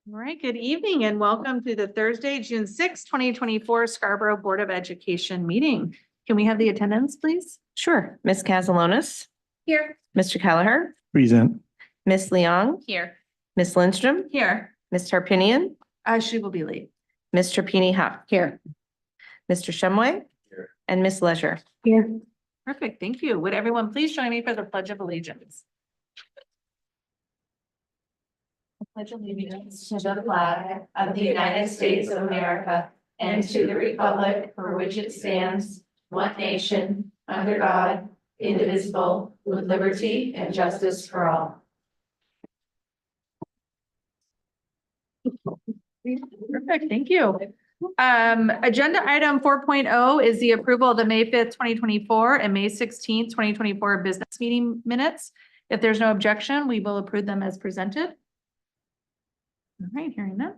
All right, good evening and welcome to the Thursday, June 6, 2024 Scarborough Board of Education meeting. Can we have the attendance, please? Sure. Ms. Castellanos, Here. Mr. Kelleher, Present. Ms. Leong, Here. Ms. Lindstrom, Here. Ms. Tarpinian, She will be late. Ms. Trapani Huff. Here. Mr. Shumway. Here. And Ms. Leisure. Here. Perfect, thank you. Would everyone please join me for the Pledge of Allegiance? I pledge allegiance To the flag of the United States of America and to the republic for which it stands, one nation, under God, indivisible, with liberty and justice for all. Perfect, thank you. Agenda item 4.0 is the approval of the May 5th, 2024 and May 16th, 2024 business meeting minutes. If there's no objection, we will approve them as presented. All right, hearing that.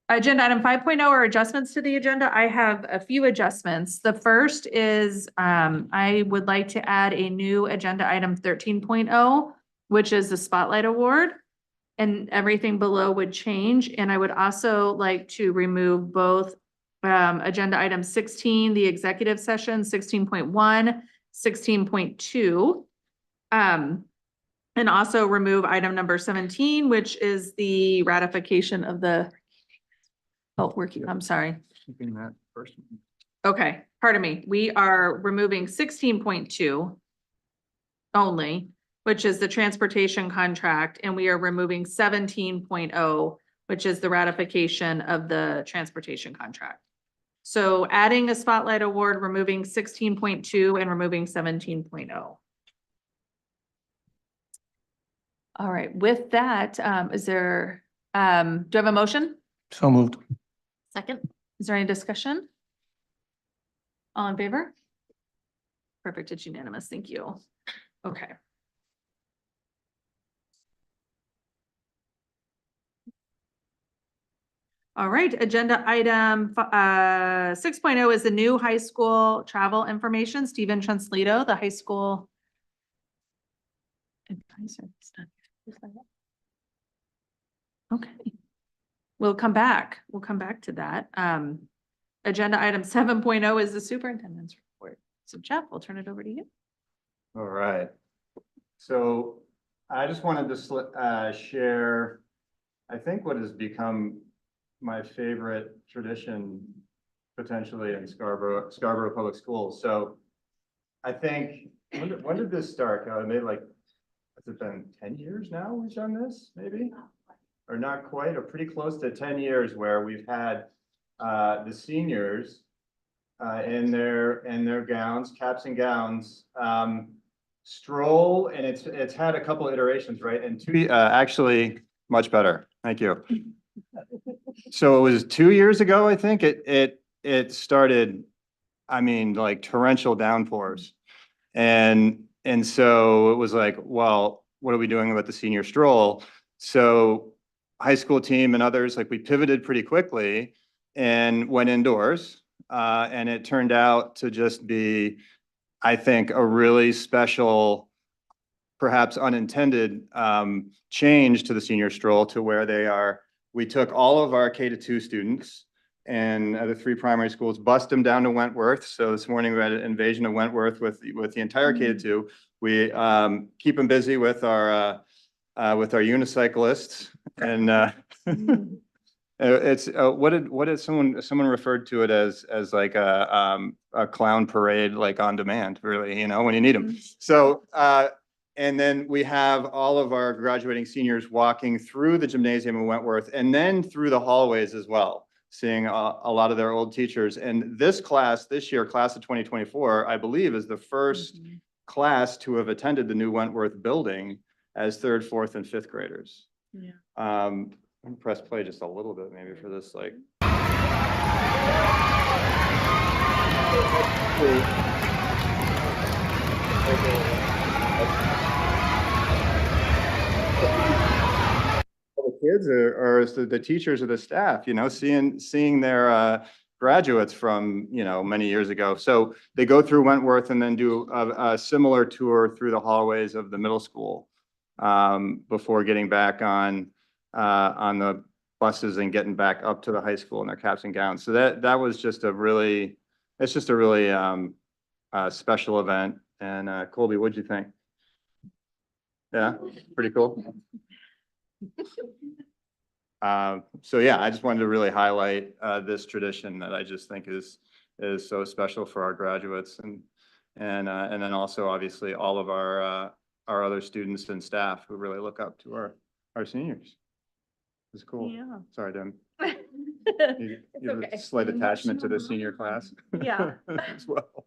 Agenda item 5.0 are adjustments to the agenda. I have a few adjustments. The first is I would like to add a new agenda item 13.0, which is the Spotlight Award. And everything below would change. And I would also like to remove both agenda item 16, the executive session, 16.1, 16.2. And also remove item number 17, which is the ratification of the, I'm sorry. Keeping that first. Okay, pardon me. We are removing 16.2 only, which is the transportation contract, and we are removing 17.0, which is the ratification of the transportation contract. So adding a Spotlight Award, removing 16.2 and removing 17.0. All right, with that, is there, do I have a motion? So moved. Second. Is there any discussion? All in favor? Perfect, it's unanimous, thank you. Okay. All right, agenda item 6.0 is the new high school travel information. Stephen Translito, the high school advisor. Okay. We'll come back. We'll come back to that. Agenda item 7.0 is the superintendent's report. So Jeff, we'll turn it over to you. All right. So I just wanted to share, I think what has become my favorite tradition potentially in Scarborough Public Schools. So I think, when did this start? Maybe like, has it been 10 years now we've done this, maybe? Or not quite, or pretty close to 10 years where we've had the seniors in their gowns, caps and gowns, stroll, and it's had a couple of iterations, right? And actually much better. Thank you. So it was 2 years ago, I think it started, I mean, like torrential downpours. And so it was like, well, what are we doing about the senior stroll? So high school team and others, like we pivoted pretty quickly and went indoors. And it turned out to just be, I think, a really special, perhaps unintended change to the senior stroll to where they are. We took all of our K-2 students and the 3 primary schools, bust them down to Wentworth. So this morning we had an invasion of Wentworth with the entire K-2. We keep them busy with our unicyclists, and it's what did someone referred to it as like a clown parade, like on demand, really, you know, when you need them. So and then we have all of our graduating seniors walking through the gymnasium in Wentworth and then through the hallways as well, seeing a lot of their old teachers. And this year, class of 2024, I believe is the first class to have attended the new Wentworth building as 3rd, 4th, and 5th graders. Yeah. I'm gonna press play just a little bit maybe for this, like. The kids or the teachers or the staff, you know, seeing their graduates from, you know, many years ago. So they go through Wentworth and then do a similar tour through the hallways of the middle school. before getting back on the buses and getting back up to the high school in their caps and gowns. So that was just it's just a really special event. And Colby, what'd you think? Yeah, pretty cool. So yeah, I just wanted to really highlight this tradition that I just think is so special for our graduates and then also obviously all of our other students and staff who really look up to our seniors. It's cool. Yeah. Sorry, Dem. You It's have okay. a slight attachment to the senior class. Yeah. As well.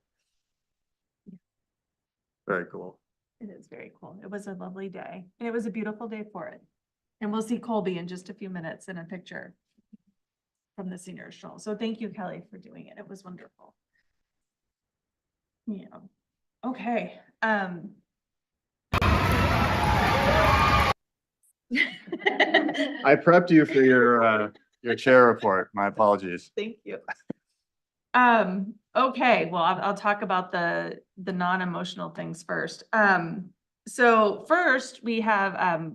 Very cool. It is very cool. It was a lovely day and it was a beautiful day for it. And we'll see Colby in just a few minutes in a picture from the senior stroll. So thank you, Kelly, for doing it. It was wonderful. Yeah. Okay. I prepped you for your chair report. My apologies. Thank you. Okay, well, I'll talk about the non-emotional things first. So first we have,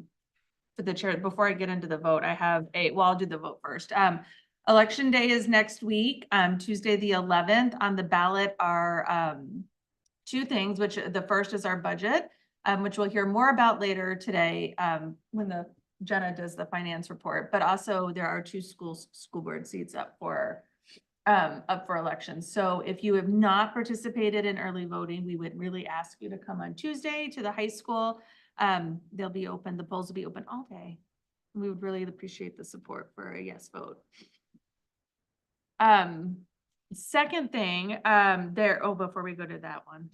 for the chair, before I get into the vote, I have well, I'll do the vote first. Election day is next week, Tuesday, the 11th. On the ballot are, two things, which the first is our budget, which we'll hear more about later today, when Jenna does the finance report, but also there are two school board seats up for elections. So if you have not participated in early voting, we would really ask you to come on Tuesday to the high school. They'll be open, the polls will be open all day. We would really appreciate the support for a yes vote. Second thing, before we go to that one,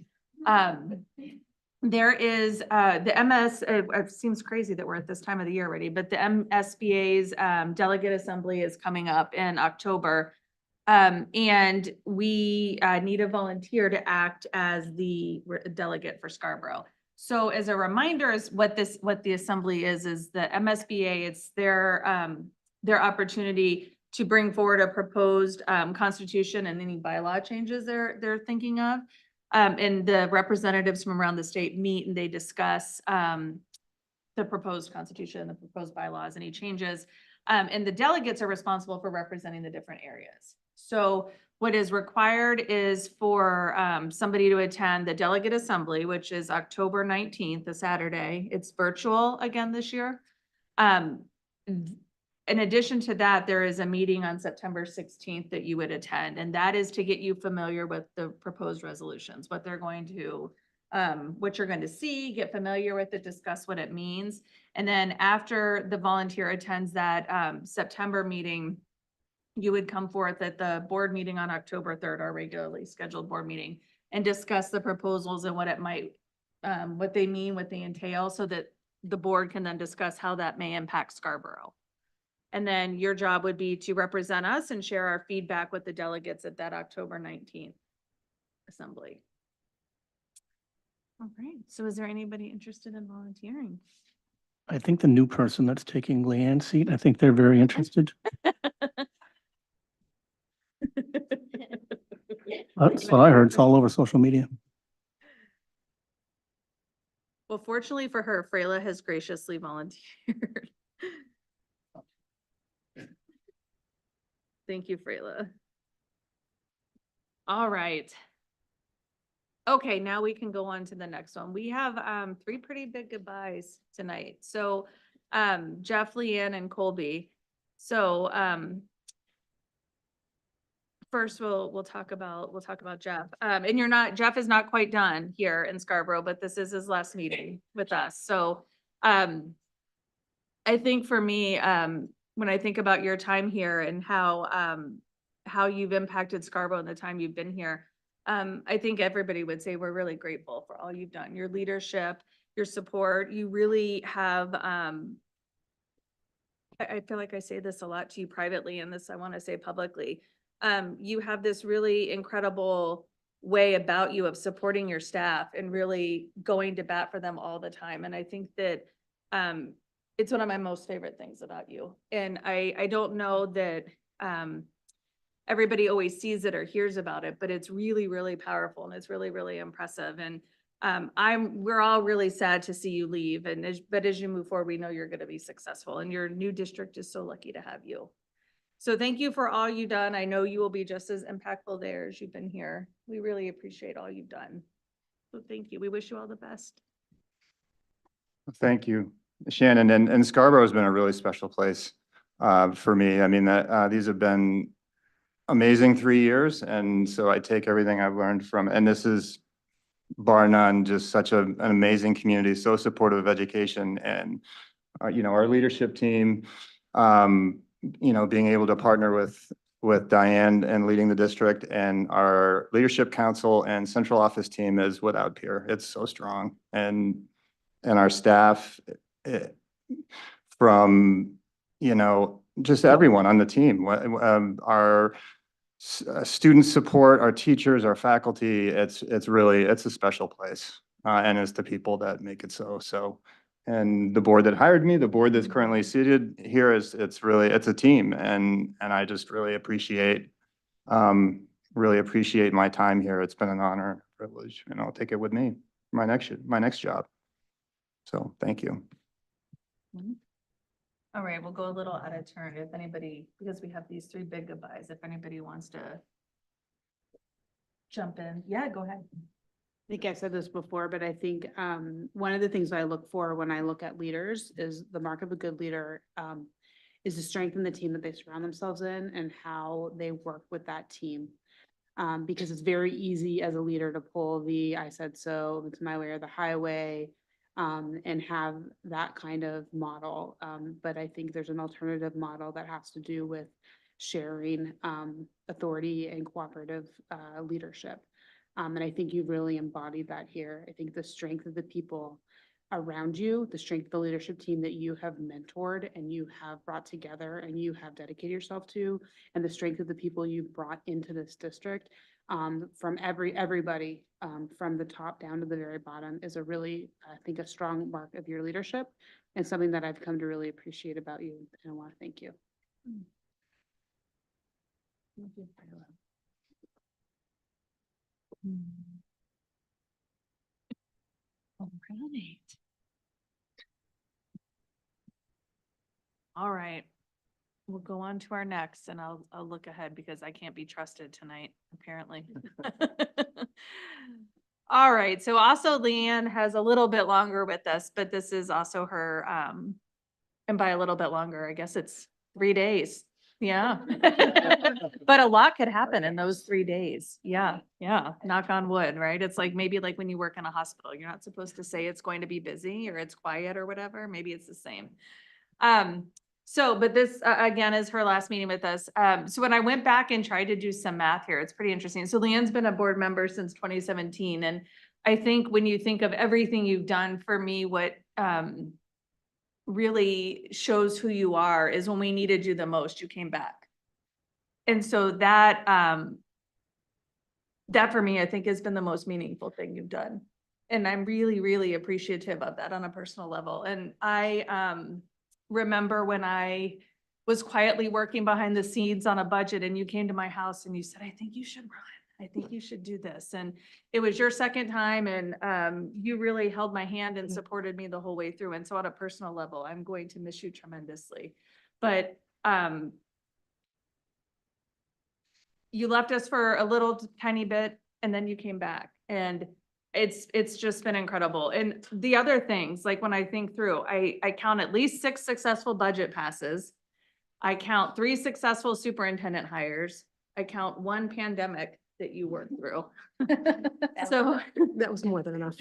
there is the MS, it seems crazy that we're at this time of the year already, but the MSBA's delegate assembly is coming up in October. And we need a volunteer to act as the delegate for Scarborough. So as a reminder, is what the assembly is the MSBA, it's their opportunity to bring forward a proposed constitution and any bylaw changes they're thinking of. And the representatives from around the state meet and they discuss the proposed constitution, the proposed bylaws, any changes. And the delegates are responsible for representing the different areas. So what is required is for somebody to attend the delegate assembly, which is October 19th, a Saturday. It's virtual again this year. In addition to that, there is a meeting on September 16th that you would attend, and that is to get you familiar with the proposed resolutions, what they're going to, what you're going to see, get familiar with it, discuss what it means. And then after the volunteer attends that September meeting, you would come forth at the board meeting on October 3rd, our regularly scheduled board meeting, and discuss the proposals and what it might, what they mean, what they entail, so that the board can then discuss how that may impact Scarborough. And then your job would be to represent us and share our feedback with the delegates at that October 19th assembly. All right, so is there anybody interested in volunteering? I think the new person that's taking Leanne's seat, I think they're very interested. That's what I heard. It's all over social media. Well, fortunately for her, Freyla has graciously volunteered. Thank you, Freyla. All right. Okay, now we can go on to the next one. We have three pretty big goodbyes tonight. So Jeff, Leanne, and Colby. So first we'll talk about Jeff. And Jeff is not quite done here in Scarborough, but this is his last meeting with us. So I think for me, when I think about your time here and how you've impacted Scarborough in the time you've been here, I think everybody would say we're really grateful for all you've done, your leadership, your support. You really have, I feel like I say this a lot to you privately, and this I want to say publicly. You have this really incredible way about you of supporting your staff and really going to bat for them all the time. And I think that it's one of my most favorite things about you. And I don't know that everybody always sees it or hears about it, but it's really, really powerful and it's really, really impressive. And we're all really sad to see you leave but as you move forward, we know you're going to be successful and your new district is so lucky to have you. So thank you for all you've done. I know you will be just as impactful there as you've been here. We really appreciate all you've done. So thank you. We wish you all the best. Thank you, Shannon. And Scarborough has been a really special place for me. I mean, these have been amazing 3 years. And so I take everything I've learned from, and this is bar none, just such an amazing community, so supportive of education and, our leadership team, being able to partner with Diane and leading the district, and our leadership council and central office team is without peer. It's so strong. And our staff, from, just everyone on the team, our student support, our teachers, our faculty, it's a special place. And it's the people that make it so. And the board that hired me, the board that's currently seated here it's a team. And I just really appreciate my time here. It's been an honor and a privilege, and I'll take it with me, my next job. So thank you. All right, we'll go a little out of turn if anybody, because we have these 3 big goodbyes, if anybody wants to jump in. Yeah, go ahead. I think I've said this before, but I think one of the things I look for when I look at leaders is the mark of a good leader is to strengthen the team that they surround themselves in and how they work with that team. Because it's very easy as a leader to pull the I said so, it's my way or the highway, and have that kind of model. But I think there's an alternative model that has to do with sharing authority and cooperative leadership. And I think you've really embodied that here. I think the strength of the people around you, the strength of the leadership team that you have mentored and you have brought together and you have dedicated yourself to, and the strength of the people you've brought into this district, from everybody, from the top down to the very bottom, is a really, I think, a strong mark of your leadership and something that I've come to really appreciate about you. And I want to thank you. Thank you. All right. All right. We'll go on to our next, and I'll look ahead because I can't be trusted tonight, apparently. All right, so also Leanne has a little bit longer with us, but this is also her, and by a little bit longer, I guess it's 3 days. Yeah. But a lot could happen in those 3 days. Yeah, knock on wood, right? It's like, maybe like when you work in a hospital, you're not supposed to say it's going to be busy or it's quiet or whatever. Maybe it's the same. But this, again, is her last meeting with us. So when I went back and tried to do some math here, it's pretty interesting. So Leanne's been a board member since 2017. And I think when you think of everything you've done for me, what really shows who you are is when we needed you the most, you came back. And so that for me, I think has been the most meaningful thing you've done. And I'm really, really appreciative of that on a personal level. And I remember when I was quietly working behind the scenes on a budget and you came to my house and you said, I think you should run. I think you should do this. And it was your second time, and you really held my hand and supported me the whole way through. And so on a personal level, I'm going to miss you tremendously. But you left us for a little tiny bit and then you came back, and it's just been incredible. And the other things, like when I think through, I count at least 6 successful budget passes. I count 3 successful superintendent hires. I count 1 pandemic that you worked through. So That was more than enough.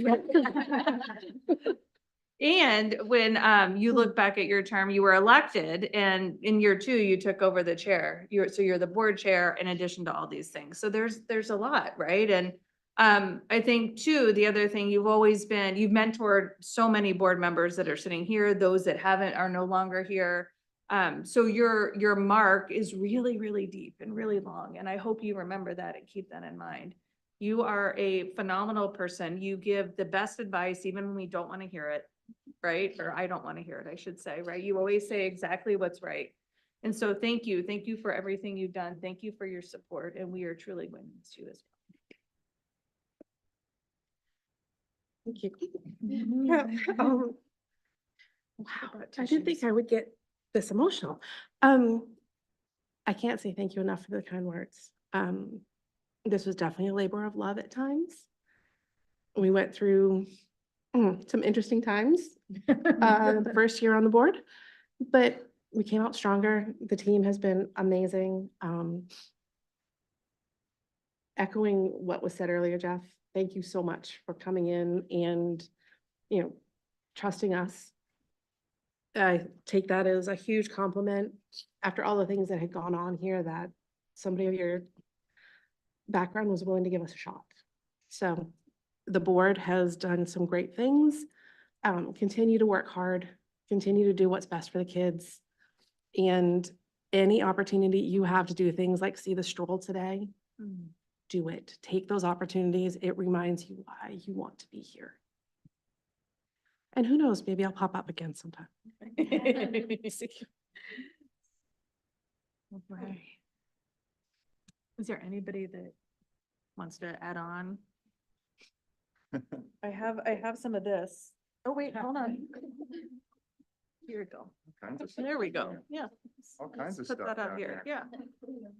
and when you look back at your term, you were elected, and in year 2, you took over the chair. You're the board chair in addition to all these things. So there's a lot, right? And I think too, the other thing, you've mentored so many board members that are sitting here. Those that haven't are no longer here. So your mark is really, really deep and really long. And I hope you remember that and keep that in mind. You are a phenomenal person. You give the best advice, even when we don't want to hear it, right? Or I don't want to hear it, I should say, right? You always say exactly what's right. And so thank you. Thank you for everything you've done. Thank you for your support. And we are truly going to miss you as well. Thank you. Wow, I didn't think I would get this emotional. I can't say thank you enough for the kind words. This was definitely a labor of love at times. We went through some interesting times, the first year on the board, but we came out stronger. The team has been amazing. Echoing what was said earlier, Jeff, thank you so much for coming in and, trusting us. I take that as a huge compliment after all the things that had gone on here, that somebody of your background was willing to give us a shot. So the board has done some great things. Continue to work hard, continue to do what's best for the kids. And any opportunity you have to do things like see the stroll today, do it. Take those opportunities. It reminds you why you want to be here. And who knows, maybe I'll pop up again sometime. Right. Is there anybody that wants to add on? I have some of this. Oh, wait, hold on. Here we go. Kinds of There we go. stuff. Yeah. All kinds of Put stuff that up down here. there. Yeah.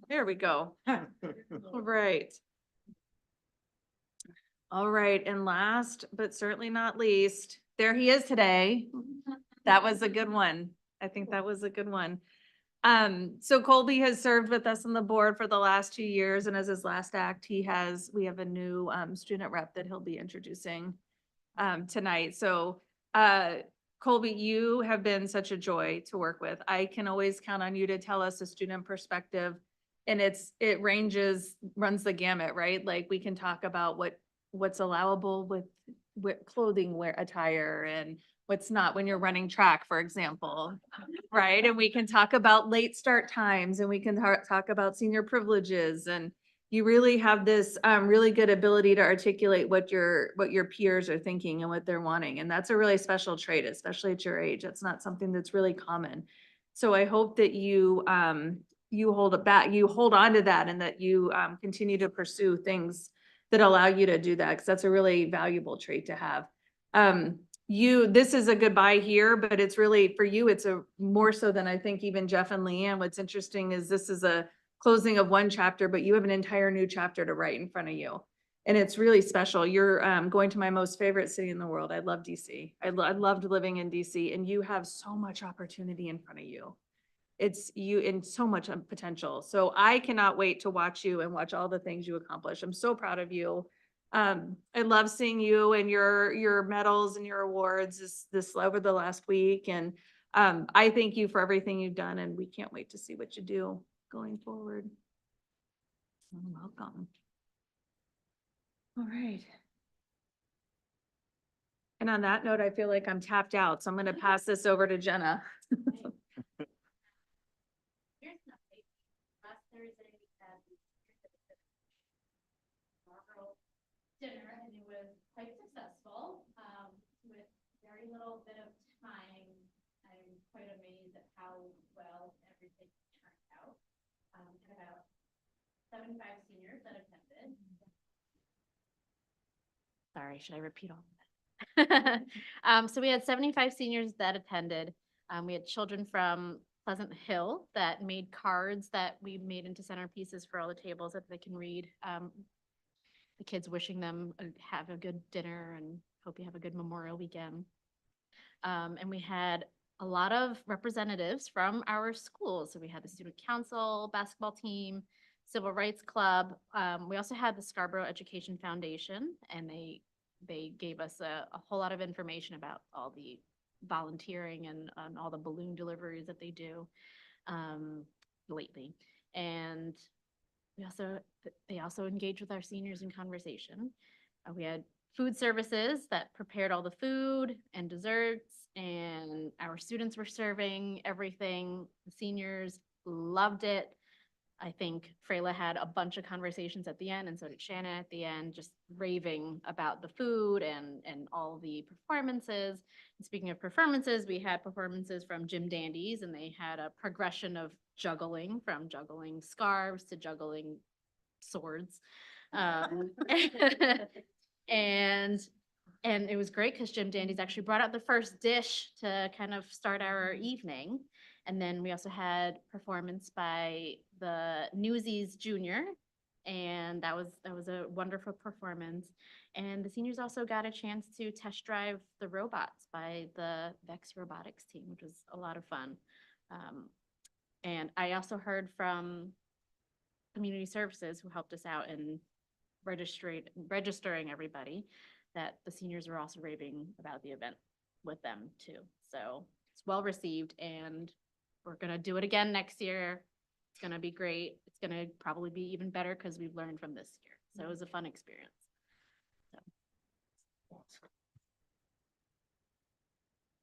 There we go. All right. All right. And last, but certainly not least, there he is today. That was a good one. I think that was a good one. So Colby has served with us on the board for the last 2 years, and as his last act, we have a new student rep that he'll be introducing tonight. So Colby, you have been such a joy to work with. I can always count on you to tell us a student perspective, and it runs the gamut, right? Like we can talk about what's allowable with clothing attire and what's not when you're running track, for example, right? And we can talk about late start times, and we can talk about senior privileges, and you really have this really good ability to articulate what your peers are thinking and what they're wanting. And that's a really special trait, especially at your age. It's not something that's really common. So I hope that you hold it back, you hold on to that, and that you continue to pursue things that allow you to do that, because that's a really valuable trait to have. This is a goodbye here, but it's really for you, it's a more so than I think even Jeff and Leanne. What's interesting is this is a closing of one chapter, but you have an entire new chapter to write in front of you. And it's really special. You're going to my most favorite city in the world. I love DC. I loved living in DC, and you have so much opportunity in front of you. It's you in so much this So I cannot wait to watch you and watch all the things you accomplish. I'm so proud of you. I love seeing you and your medals and your awards this over the last week. And I thank you for everything you've done, and we can't wait to see what you do going forward. Welcome. All right. And on that note, I feel like I'm tapped out, so I'm going to pass this over to Jenna. Here's an update. Last Thursday, we had the inaugural dinner, and it was quite successful, with very little bit of time. I'm quite amazed at how well everything turned out. Had about 75 seniors that attended. Sorry, should I repeat all of that? So we had 75 seniors that attended. We had children from Pleasant Hill that made cards that we made into centerpieces for all the tables that they can read. The kids wishing them have a good dinner and hope you have a good Memorial weekend. And we had a lot of representatives from our schools. So we had the student council, basketball team, civil rights club. We also had the Scarborough Education Foundation, and they gave us a whole lot of information about all the volunteering and all the balloon deliveries that they do lately. And they also engaged with our seniors in conversation. We had food services that prepared all the food and desserts, and our students were serving everything. The seniors loved it. I think Freyla had a bunch of conversations at the end, and so did Shannon at the end, just raving about the food and all the performances. And speaking of performances, we had performances from Jim Dandies, and they had a progression of juggling, from juggling scarves to juggling swords. And And it was great because Jim Dandy's actually brought out the first dish to kind of start our evening. And then we also had performance by the Newsies Junior. And that was a wonderful performance. And the seniors also got a chance to test drive the robots by the Vex Robotics team, which was a lot of fun. And I also heard from Community Services who helped us out in registering everybody, that the seniors were also raving about the event with them too. So it's well received, and we're gonna do it again next year. It's gonna be great. It's gonna probably be even better because we've learned from this year. So it was a fun experience.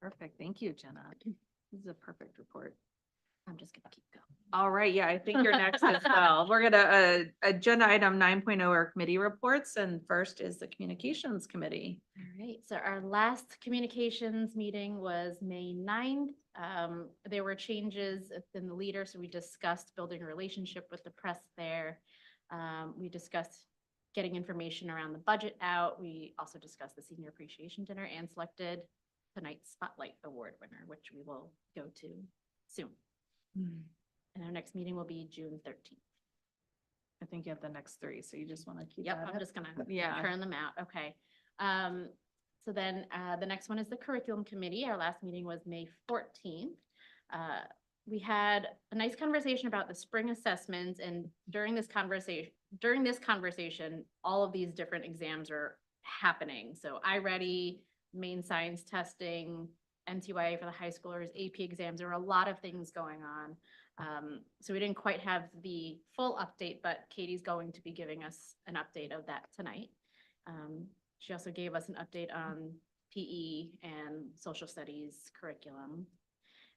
Perfect. Thank you, Jenna. This is a perfect report. I'm just gonna keep going. All right, yeah, I think you're next as well. We're gonna, agenda item 9.0 are committee reports, and first is the communications committee. All right, so our last communications meeting was May 9th. There were changes in the leader, so we discussed building a relationship with the press there. We discussed getting information around the budget out. We also discussed the senior appreciation dinner and selected tonight's Spotlight Award winner, which we will go to soon. And our next meeting will be June 13th. I think you have the next three, so you just want to keep Yep, that I'm up? just gonna Yeah. turn them out. Okay. So then the next one is the curriculum committee. Our last meeting was May 14th. We had a nice conversation about the spring assessments, and during this conversation, all of these different exams are happening. So iReady, main science testing, NCYA for the high schoolers, AP exams. There were a lot of things going on. So we didn't quite have the full update, but Katie's going to be giving us an update of that tonight. She also gave us an update on PE and social studies curriculum.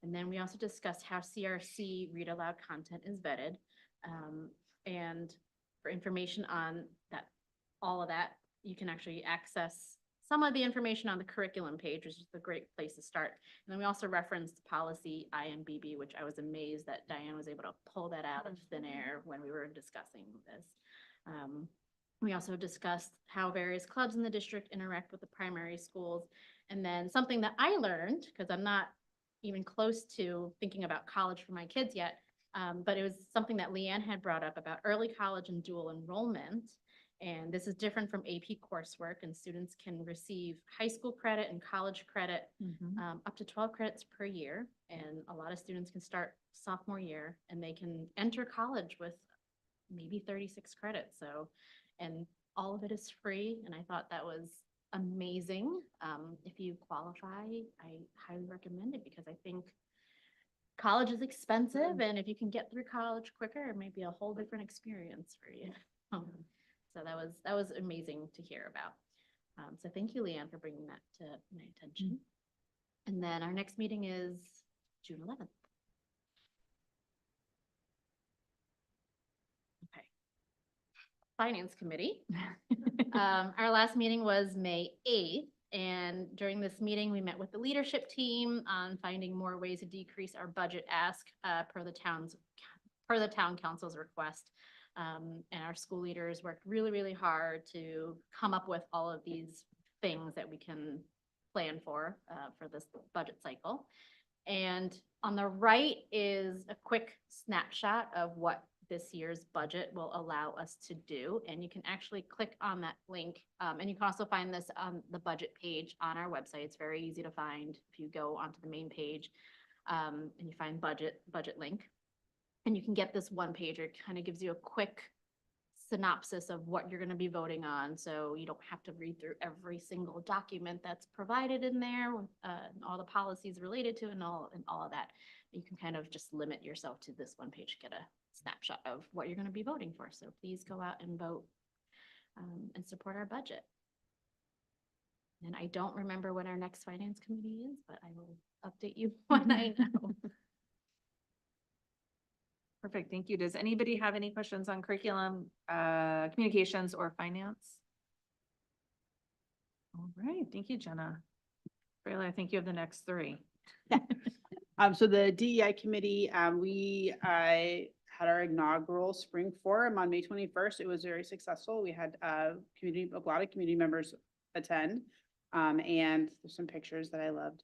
And then we also discussed how CRC read aloud content is vetted. And for information on that, all of that, you can actually access some of the information on the curriculum page, which is a great place to start. And then we also referenced policy IMBB, which I was amazed that Diane was able to pull that out of thin air when we were discussing this. We also discussed how various clubs in the district interact with the primary schools. And then something that I learned, because I'm not even close to thinking about college for my kids yet, but it was something that Leanne had brought up about early college and dual enrollment. And this is different from AP coursework, and students can receive high school credit and college credit up to 12 credits per year. And a lot of students can start sophomore year and they can enter college with maybe 36 credits. So, and all of it is free. And I thought that was amazing. If you qualify, I highly recommend it because I think college is expensive. And if you can get through college quicker, it might be a whole different experience for you. So that was amazing to hear about. So thank you, Leanne, for bringing that to my attention. And then our next meeting is June 11th. Okay. Finance Committee. Our last meeting was May 8th. And during this meeting, we met with the leadership team on finding more ways to decrease our budget ask per the town council's request. And our school leaders worked really, really hard to come up with all of these things that we can plan for this budget cycle. And on the right is a quick snapshot of what this year's budget will allow us to do. And you can actually click on that link. And you can also find this on the budget page on our website. It's very easy to find if you go onto the main page and you find budget link. And you can get this one pager. It kind of gives you a quick synopsis of what you're going to be voting on. So you don't have to read through every single document that's provided in there with all the policies related to and all of that. You can kind of just limit yourself to this one page, get a snapshot of what you're going to be voting for. So please go out and vote and support our budget. And I don't remember when our next finance committee is, but I will update you when I know. Perfect, thank you. Does anybody have any questions on curriculum, communications, or finance? All right, thank you, Jenna. Brayla, I think you have the next three. So the DEI committee, we had our inaugural spring forum on May 21st. It was very successful. We had a lot of community members attend. And there's some pictures that I loved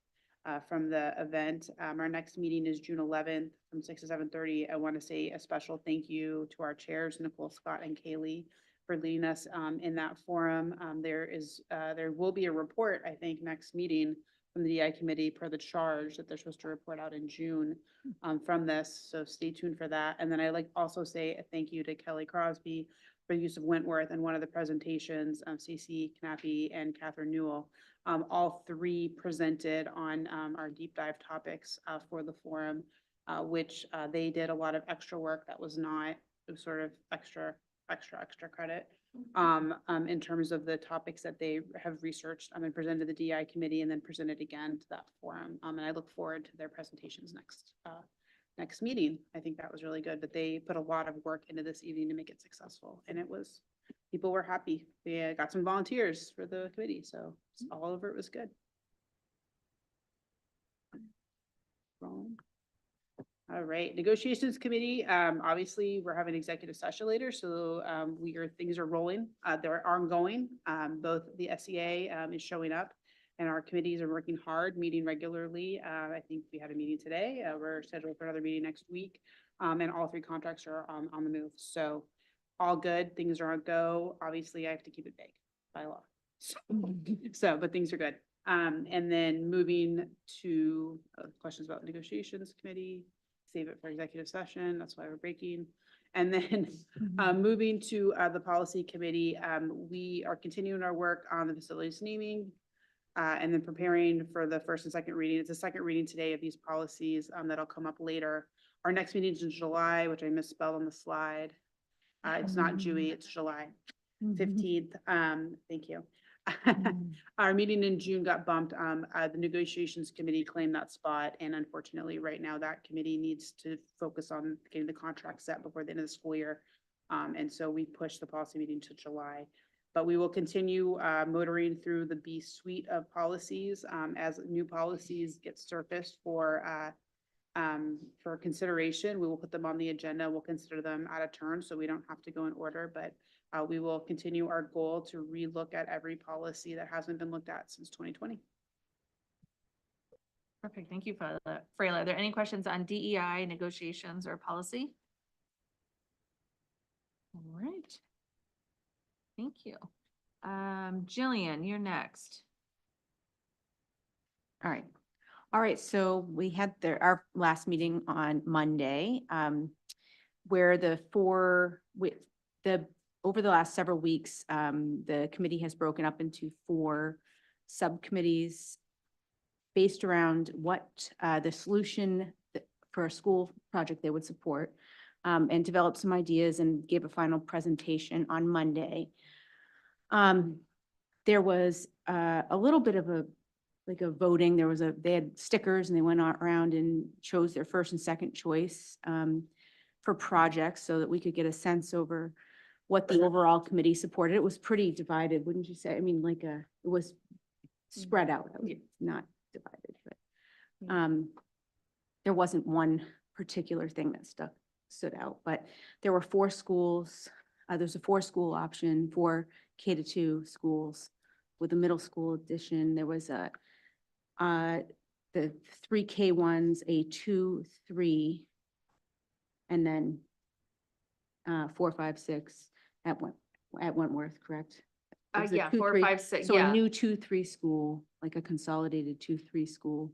from the event. Our next meeting is June 11th from 6 to 7:30. I want to say a special thank you to our chairs, Nicole Scott and Kaylee, for leading us in that forum. There will be a report, I think, next meeting from the DI committee per the charge that they're supposed to report out in June from this. So stay tuned for that. And then I like also say a thank you to Kelly Crosby for the use of Wentworth in one of the presentations, Cece Knappy and Catherine Newell. All three presented on our deep dive topics for the forum, which they did a lot of extra work that was not, it was sort of extra credit in terms of the topics that they have researched and presented to the DI committee and then presented again to that forum. And I look forward to their presentations next meeting. I think that was really good, but they put a lot of work into this evening to make it successful, and people were happy. They got some volunteers for the committee, so all over it was good. Rolling. All right, negotiations committee, obviously, we're having executive session later, so things are rolling. They're ongoing. Both the SEA is showing up, and our committees are working hard, meeting regularly. I think we had a meeting today. We're scheduled for another meeting next week, and all three contracts are on the move. So all good, things are on go. Obviously, I have to keep it vague by law. But things are good. And then moving to questions about negotiations committee, save it for executive session. That's why we're breaking. And then moving to the policy committee, we are continuing our work on the facilities naming and then preparing for the first and second reading. It's a second reading today of these policies that'll come up later. Our next meeting is in July, which I misspelled on the slide. It's not June, it's July 15th. Thank you. Our meeting in June got bumped. The negotiations committee claimed that spot, and unfortunately, right now, that committee needs to focus on getting the contract set before the end of the school year. And so we pushed the policy meeting to July. But we will continue motoring through the B suite of policies as new policies get surfaced for consideration. We will put them on the agenda. We'll consider them out of turn, so we don't have to go in order, but we will continue our goal to relook at every policy that hasn't been looked at since 2020. Perfect. Thank you, Freyla. Are there any questions on DEI negotiations or policy? All right. Thank you. Jillian, you're next. All right. All right, so we had our last meeting on Monday, where over the last several weeks, the committee has broken up into 4 subcommittees based around what the solution for a school project they would support, and developed some ideas and gave a final presentation on Monday. There was a little bit of a voting. They had stickers and they went around and chose their first and second choice for projects so that we could get a sense over what the overall committee supported. It was pretty divided, wouldn't you say? I mean, it was spread out, not divided, but there wasn't one particular thing that stood out, but there were 4 schools. There's a 4-school option for K-2 schools with a middle school addition. There was the 3 K1s, a 2, 3, and then 4, 5, 6 at Wentworth, correct? It was a Yeah, 2, 4, 3. 5, 6. So a Yeah. new 2, 3 school, like a consolidated 2, 3 school.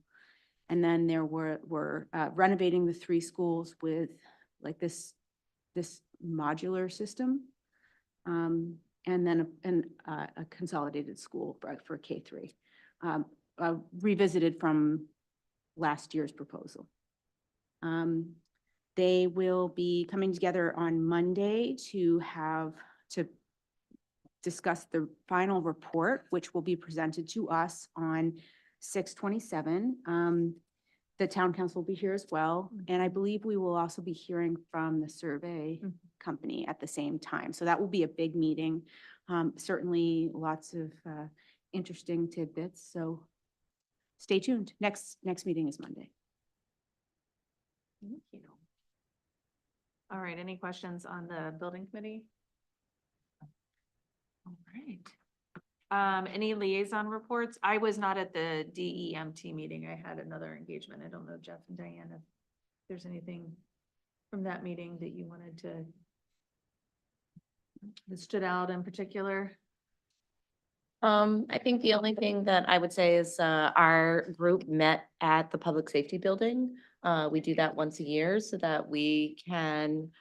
And then there were renovating the 3 schools with like this modular system. And then a consolidated school for K3, revisited from last year's proposal. They will be coming together on Monday to discuss the final report, which will be presented to us on 6/27. The town council will be here as well, and I believe we will also be hearing from the survey company at the same time. So that will be a big meeting. Certainly lots of interesting tidbits, so stay tuned. Next meeting is Monday. Thank you. All right, any questions on the building committee? All right. Any liaison reports? I was not at the DEMT meeting. I had another engagement. I don't know, Jeff and Diane, if there's anything from that meeting that you wanted to that stood out in particular. I think the only thing that I would say is, our group met at the Public Safety Building. We do that once a year so that we can,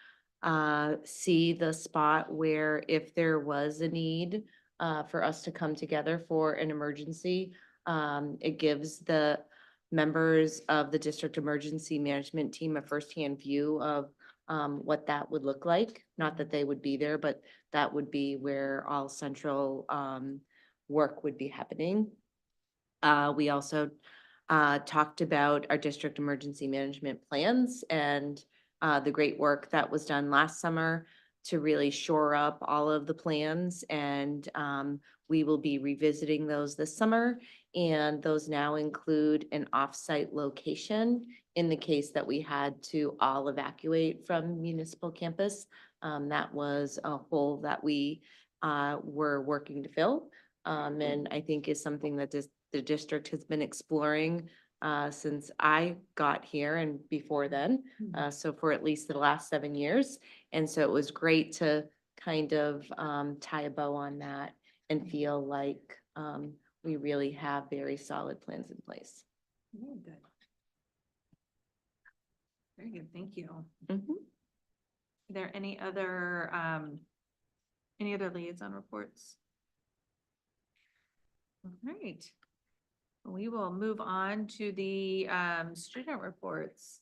see the spot where if there was a need, for us to come together for an emergency, it gives the members of the district emergency management team a firsthand view of, what that would look like. Not that they would be there, but that would be where all central, work would be happening. We also talked about our district emergency management plans and the great work that was done last summer to really shore up all of the plans. And we will be revisiting those this summer. And those now include an off-site location in the case that we had to all evacuate from municipal campus. That was a hole that we were working to fill. And I think is something that the district has been exploring since I got here and before then. So for at least the last 7 years. And so it was great to kind of tie a bow on that and feel like we really have very solid plans in place. Very good. Very good, thank you. Mhm. Are there any other liaison reports? All right. We will move on to the student reports.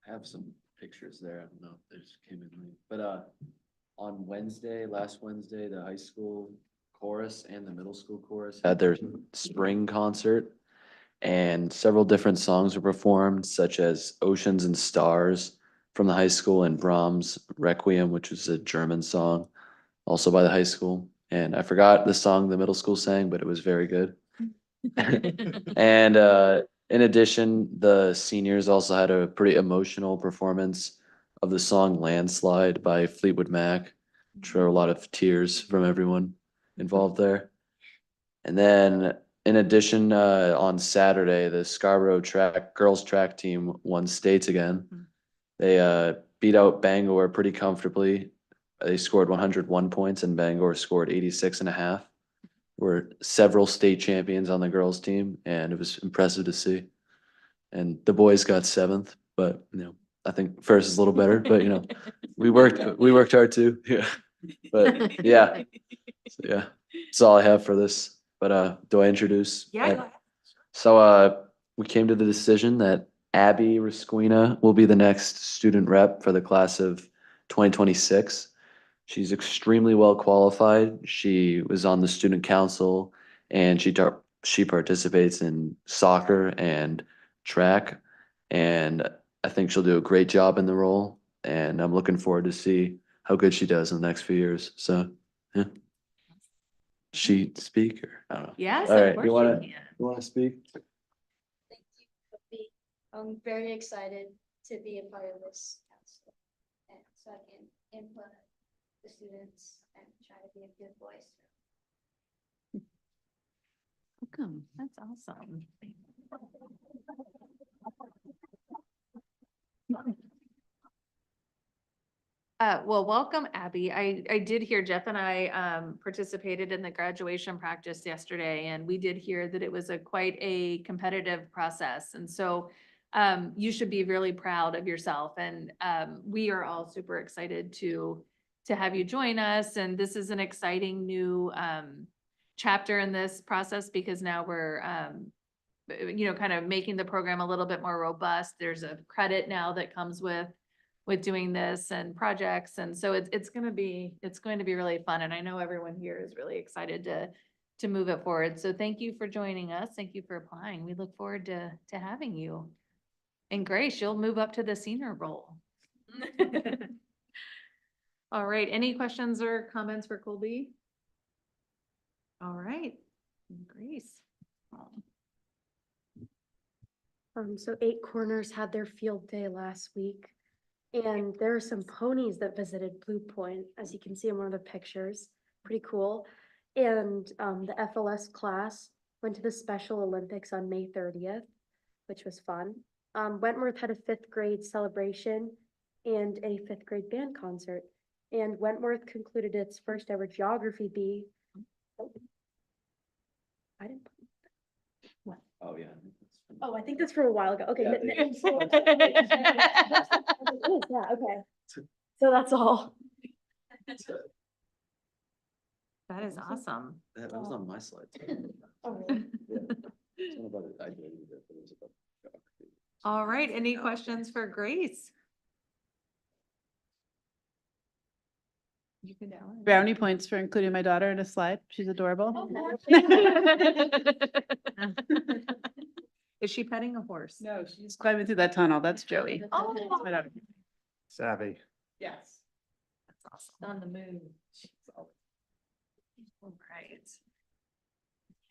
I have some pictures there. I don't know if they just came in late, but on last Wednesday, the high school chorus and the middle school chorus had their spring concert. And several different songs were performed, such as Oceans and Stars from the high school and Brahms' Requiem, which was a German song, also by the high school. And I forgot the song the middle school sang, but it was very good. And in addition, the seniors also had a pretty emotional performance of the song Landslide by Fleetwood Mac. I'm sure a lot of tears from everyone involved there. And then in addition, on Saturday, the Scarborough girls track team won states again. They beat out Bangor pretty comfortably. They scored 101 points and Bangor scored 86.5. Were several state champions on the girls team, and it was impressive to see. And the boys got 7th, but I think first is a little better, but we worked hard too. Yeah. But yeah. So, yeah. That's all I have for this. But do I introduce? Yeah, Abby? go ahead. So we came to the decision that Abby Risquina will be the next student rep for the class of 2026. She's extremely well qualified. She was on the student council and she participates in soccer and track. And I think she'll do a great job in the role. And I'm looking forward to see how good she does in the next few years. So, yeah. She speak or I don't know. Yes, All of right, course you wanna- you can. You want to speak? Thank you, Sophie. I'm very excited to be a part of this council. And so I can input the students and try to be a good voice. Welcome, that's awesome. Well, welcome, Abby. I did hear Jeff and I participated in the graduation practice yesterday, and we did hear that it was quite a competitive process. And so you should be really proud of yourself. And we are all super excited to have you join us. And this is an exciting new chapter in this process because now we're kind of making the program a little bit more robust. There's a credit now that comes with doing this and projects. And so it's going to be really fun. And I know everyone here is really excited to move it forward. So thank you for joining us. Thank you for applying. We look forward to having you. And Grace, you'll move up to the senior role. All right. Any questions or comments for Colby? All right. Grace. So Eight Corners had their field day last week. And there are some ponies that visited Blue Point, as you can see in one of the pictures. Pretty cool. And the FLS class went to the Special Olympics on May 30th, which was fun. Wentworth had a 5th grade celebration and a 5th grade band concert. And Wentworth concluded its first ever geography bee. I didn't. Oh, yeah. Oh, I think that's from a while ago. Okay. Yeah, Yeah, okay. So that's all. That is awesome. That was on my slide. too. Oh, Yeah. It's not about it. I deleted it, but it was about geography. All right, any questions for Grace? You can tell her. Brownie points for including my daughter in a slide. She's adorable. Is she petting a horse? No, she's climbing through that tunnel. That's Joey. Oh. That's my daughter. Savvy. Yes. That's awesome. On the move. All right.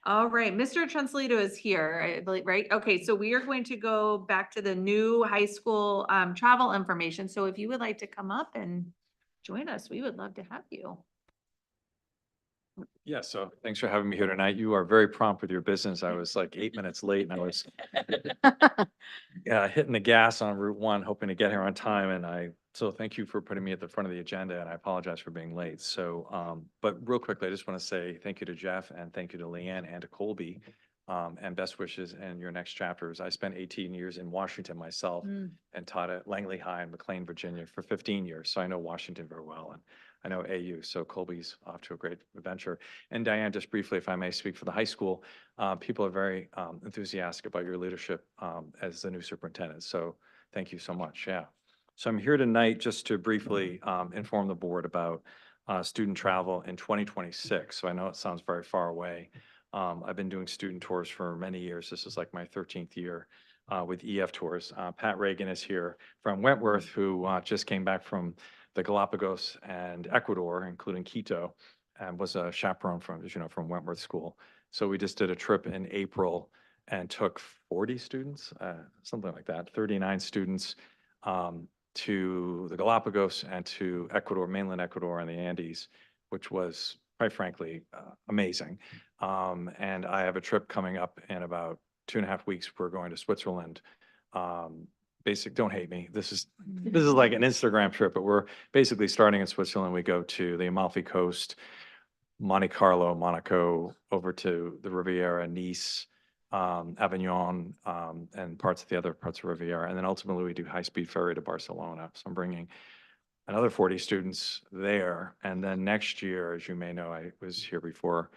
All right, Mr. Translito is here, I believe, right? Okay, so we are going to go back to the new high school travel information. So if you would like to come up and join us, we would love to have you. Yeah, so thanks for having me here tonight. You are very prompt with your business. I was like 8 minutes late and I was hitting the gas on Route 1, hoping to get here on time. And so thank you for putting me at the front of the agenda and I apologize for being late. So, but real quickly, I just want to say thank you to Jeff and thank you to Leanne and to Colby. And best wishes in your next chapters. I spent 18 years in Washington myself and taught at Langley High in McLean, Virginia for 15 years. So I know Washington very well. And I know AU, so Colby's off to a great adventure. And Diane, just briefly, if I may speak for the high school, people are very enthusiastic about your leadership as the new superintendent. So thank you so much. Yeah. So I'm here tonight just to briefly inform the board about student travel in 2026. So I know it sounds very far away. I've been doing student tours for many years. This is like my 13th year with EF Tours. Pat Reagan is here from Wentworth, who just came back from the Galapagos and Ecuador, including Quito, and was a chaperone from, as you know, from Wentworth School. So we just did a trip in April and took 40 students, something like that, 39 students to the Galapagos and to Ecuador, mainland Ecuador and the Andes, which was quite frankly amazing. And I have a trip coming up in about 2.5 weeks. We're going to Switzerland. Don't hate me. This is like an Instagram trip, but we're basically starting in Switzerland. We go to the Amalfi Coast, Monte Carlo, Monaco, over to the Riviera, Nice, Avignon, and parts of the other parts of Riviera. And then ultimately we do high-speed ferry to Barcelona. So I'm bringing another 40 students there. And then next year, as you may know, I was here before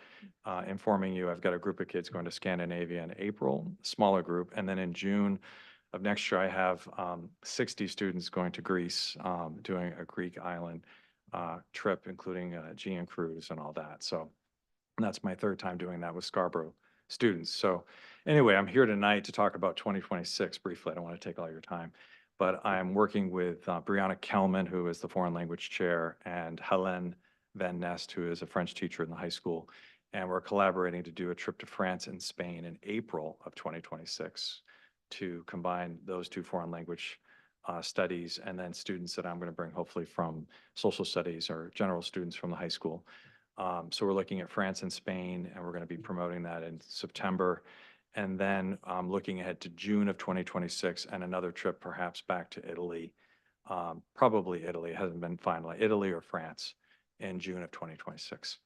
informing you, I've got a group of kids going to Scandinavia in April, smaller group. And then in June of next year, I have 60 students going to Greece, doing a Greek island trip, including a Aegean cruise and all that. So that's my 3rd time doing that with Scarborough students. So anyway, I'm here tonight to talk about 2026 briefly. I don't want to take all your time, but I'm working with Brianna Kelman, who is the foreign language chair, and Helene Van Nest, who is a French teacher in the high school. And we're collaborating to do a trip to France and Spain in April of 2026 to combine those 2 foreign language studies and then students that I'm going to bring hopefully from social studies or general students from the high school. So we're looking at France and Spain, and we're going to be promoting that in September. And then looking ahead to June of 2026 and another trip perhaps back to Italy, probably Italy, it hasn't been finalized, Italy or France in June of 2026.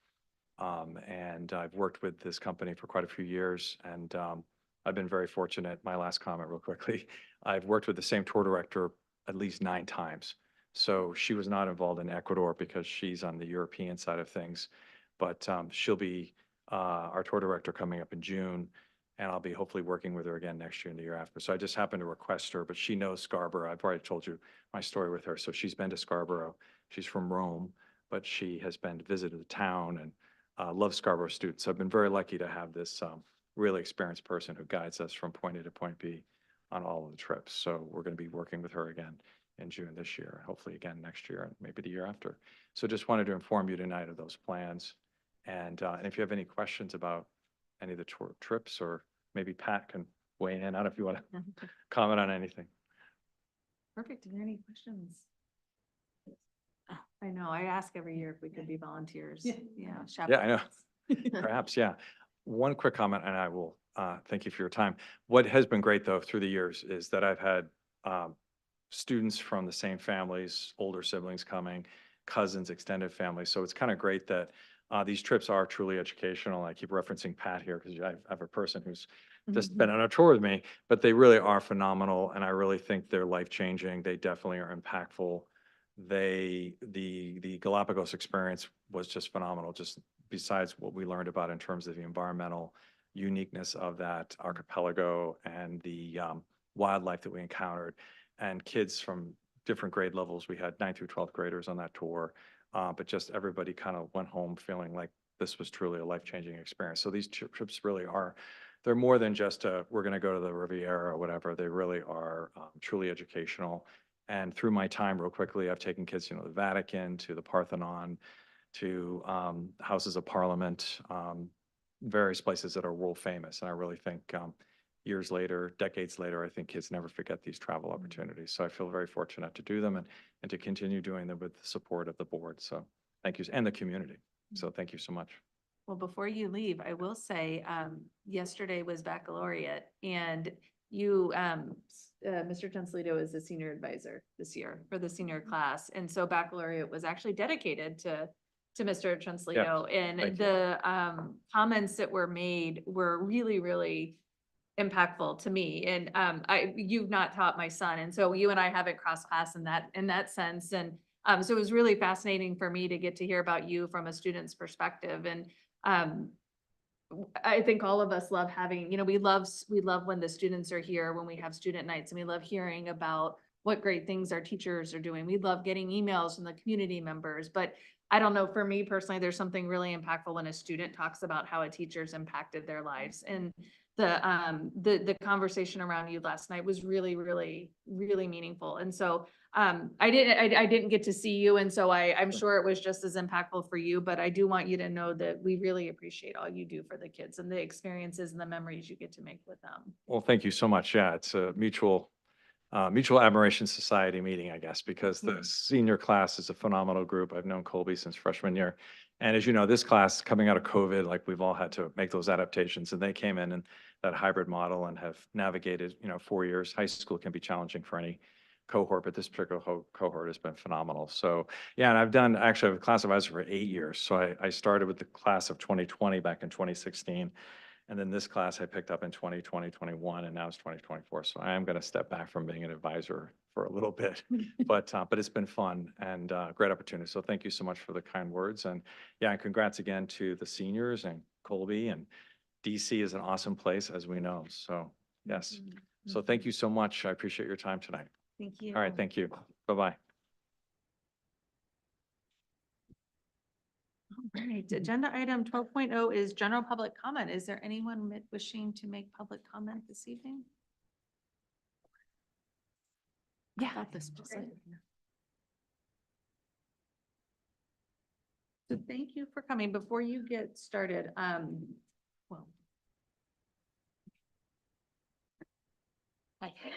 And I've worked with this company for quite a few years, and I've been very fortunate. My last comment real quickly, I've worked with the same tour director at least 9 times. So she was not involved in Ecuador because she's on the European side of things, but she'll be our tour director coming up in June, and I'll be hopefully working with her again next year and the year after. So I just happened to request her, but she knows Scarborough. I've already told you my story with her. So she's been to Scarborough. She's from Rome, but she has been to visit the town and loves Scarborough students. So I've been very lucky to have this really experienced person who guides us from point A to point B on all of the trips. So we're going to be working with her again in June this year, hopefully again next year, and maybe the year after. So just wanted to inform you tonight of those plans. And if you have any questions about any of the trips, or maybe Pat can weigh in. I don't know if you want to comment on anything. Perfect. Are there any questions? I know, I ask every year if we could be volunteers. Yeah. Yeah, I know. Perhaps, yeah. One quick comment, and I will thank you for your time. What has been great, though, through the years is that I've had students from the same families, older siblings coming, cousins, extended families. So it's kind of great that these trips are truly educational. I keep referencing Pat here because I have a person who's just been on a tour with me, but they really are phenomenal, and I really think they're life-changing. They definitely are impactful. The Galapagos experience was just phenomenal, just besides what we learned about in terms of the environmental uniqueness of that archipelago and the wildlife that we encountered, and kids from different grade levels. We had 9th through 12th graders on that tour, but just everybody kind of went home feeling like this was truly a life-changing experience. So these trips really are, they're more than just we're going to go to the Riviera or whatever. They really are truly educational. And through my time, real quickly, I've taken kids, you know, the Vatican, to the Parthenon, to Houses of Parliament, various places that are world famous. And I really think years later, decades later, I think kids never forget these travel opportunities. So I feel very fortunate to do them and to continue doing them with the support of the board. So thank you, and the community. So thank you so much. Well, before you leave, I will say, yesterday was baccalaureate and you, Mr. Tenslito is the senior advisor this year for the senior class. And so baccalaureate was actually dedicated to Mr. Tenslito. And thank you. the, comments that were made were really, really impactful to me. And, you've not taught my son. And so you and I haven't crossed paths in that sense. And, so it was really fascinating for me to get to hear about you from a student's perspective. And, I think all of us love having, you know, we love when the students are here, when we have student nights, and we love hearing about what great things our teachers are doing. We love getting emails from the community members, but I don't know, for me personally, there's something really impactful when a student talks about how a teacher's impacted their lives. And the conversation around you last night was really, really, really meaningful. And so I didn't get to see you, and so I'm sure it was just as impactful for you, but I do want you to know that we really appreciate all you do for the kids and the experiences and the memories you get to make with them. Well, thank you so much. Yeah, it's a mutual admiration society meeting, I guess, because the senior class is a phenomenal group. I've known Colby since freshman year. And as you know, this class coming out of COVID, like we've all had to make those adaptations, and they came in that hybrid model and have navigated, 4 years. High school can be challenging for any cohort, but this particular cohort has been phenomenal. So yeah, and actually I have a class advisor for 8 years. So I started with the class of 2020 back in 2016. And then this class I picked up in 2020, 21, and now it's 2024. So I am going to step back from being an advisor for a little bit, but it's been fun and great opportunity. So thank you so much for the kind words. And yeah, and congrats again to the seniors and Colby, and DC is an awesome place, as we know. So yes. So thank you so much. I appreciate your time tonight. Thank you. All right. Thank you. Bye-bye. All right, agenda item 12.0 is general public comment. Is there anyone wishing to make public comment this evening? Yeah. So thank you for coming. Before you get started, well.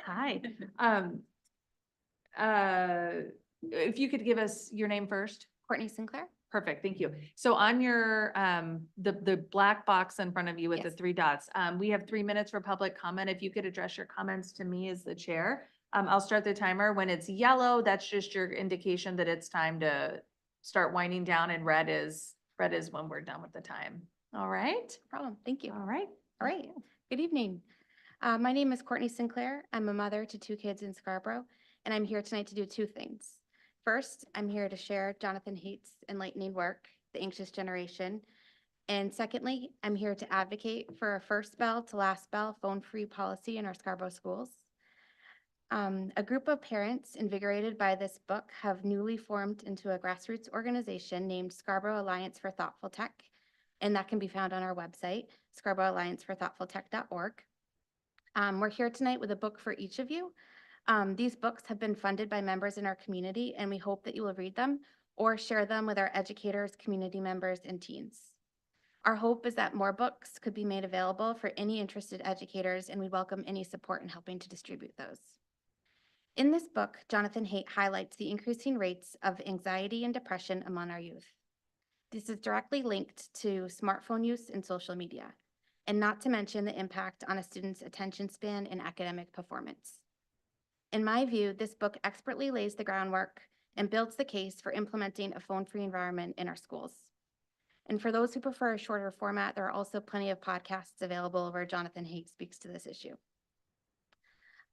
Hi. If you could give us your name first. Courtney Sinclair? Perfect, thank you. So on your, the black box in front of you with the Yes. 3 dots, we have 3 minutes for public comment. If you could address your comments to me as the chair. I'll start the timer. When it's yellow, that's just your indication that it's time to start winding down, and red is when we're done with the time. All right? No problem. Thank you. All right. All right. Good evening. My name is Courtney Sinclair. I'm a mother to 2 kids in Scarborough, and I'm here tonight to do 2 things. First, I'm here to share Jonathan Haidt's enlightening work, The Anxious Generation. And secondly, I'm here to advocate for a first bell to last bell phone-free policy in our Scarborough schools. A group of parents invigorated by this book have newly formed into a grassroots organization named Scarborough Alliance for Thoughtful Tech, and that can be found on our website, scarboroughAllianceforthoughtfultech.org. We're here tonight with a book for each of you. These books have been funded by members in our community, and we hope that you will read them or share them with our educators, community members, and teens. Our hope is that more books could be made available for any interested educators, and we welcome any support in helping to distribute those. In this book, Jonathan Haidt highlights the increasing rates of anxiety and depression among our youth. This is directly linked to smartphone use and social media, and not to mention the impact on a student's attention span and academic performance. In my view, this book expertly lays the groundwork and builds the case for implementing a phone-free environment in our schools. And for those who prefer a shorter format, there are also plenty of podcasts available where Jonathan Haidt speaks to this issue.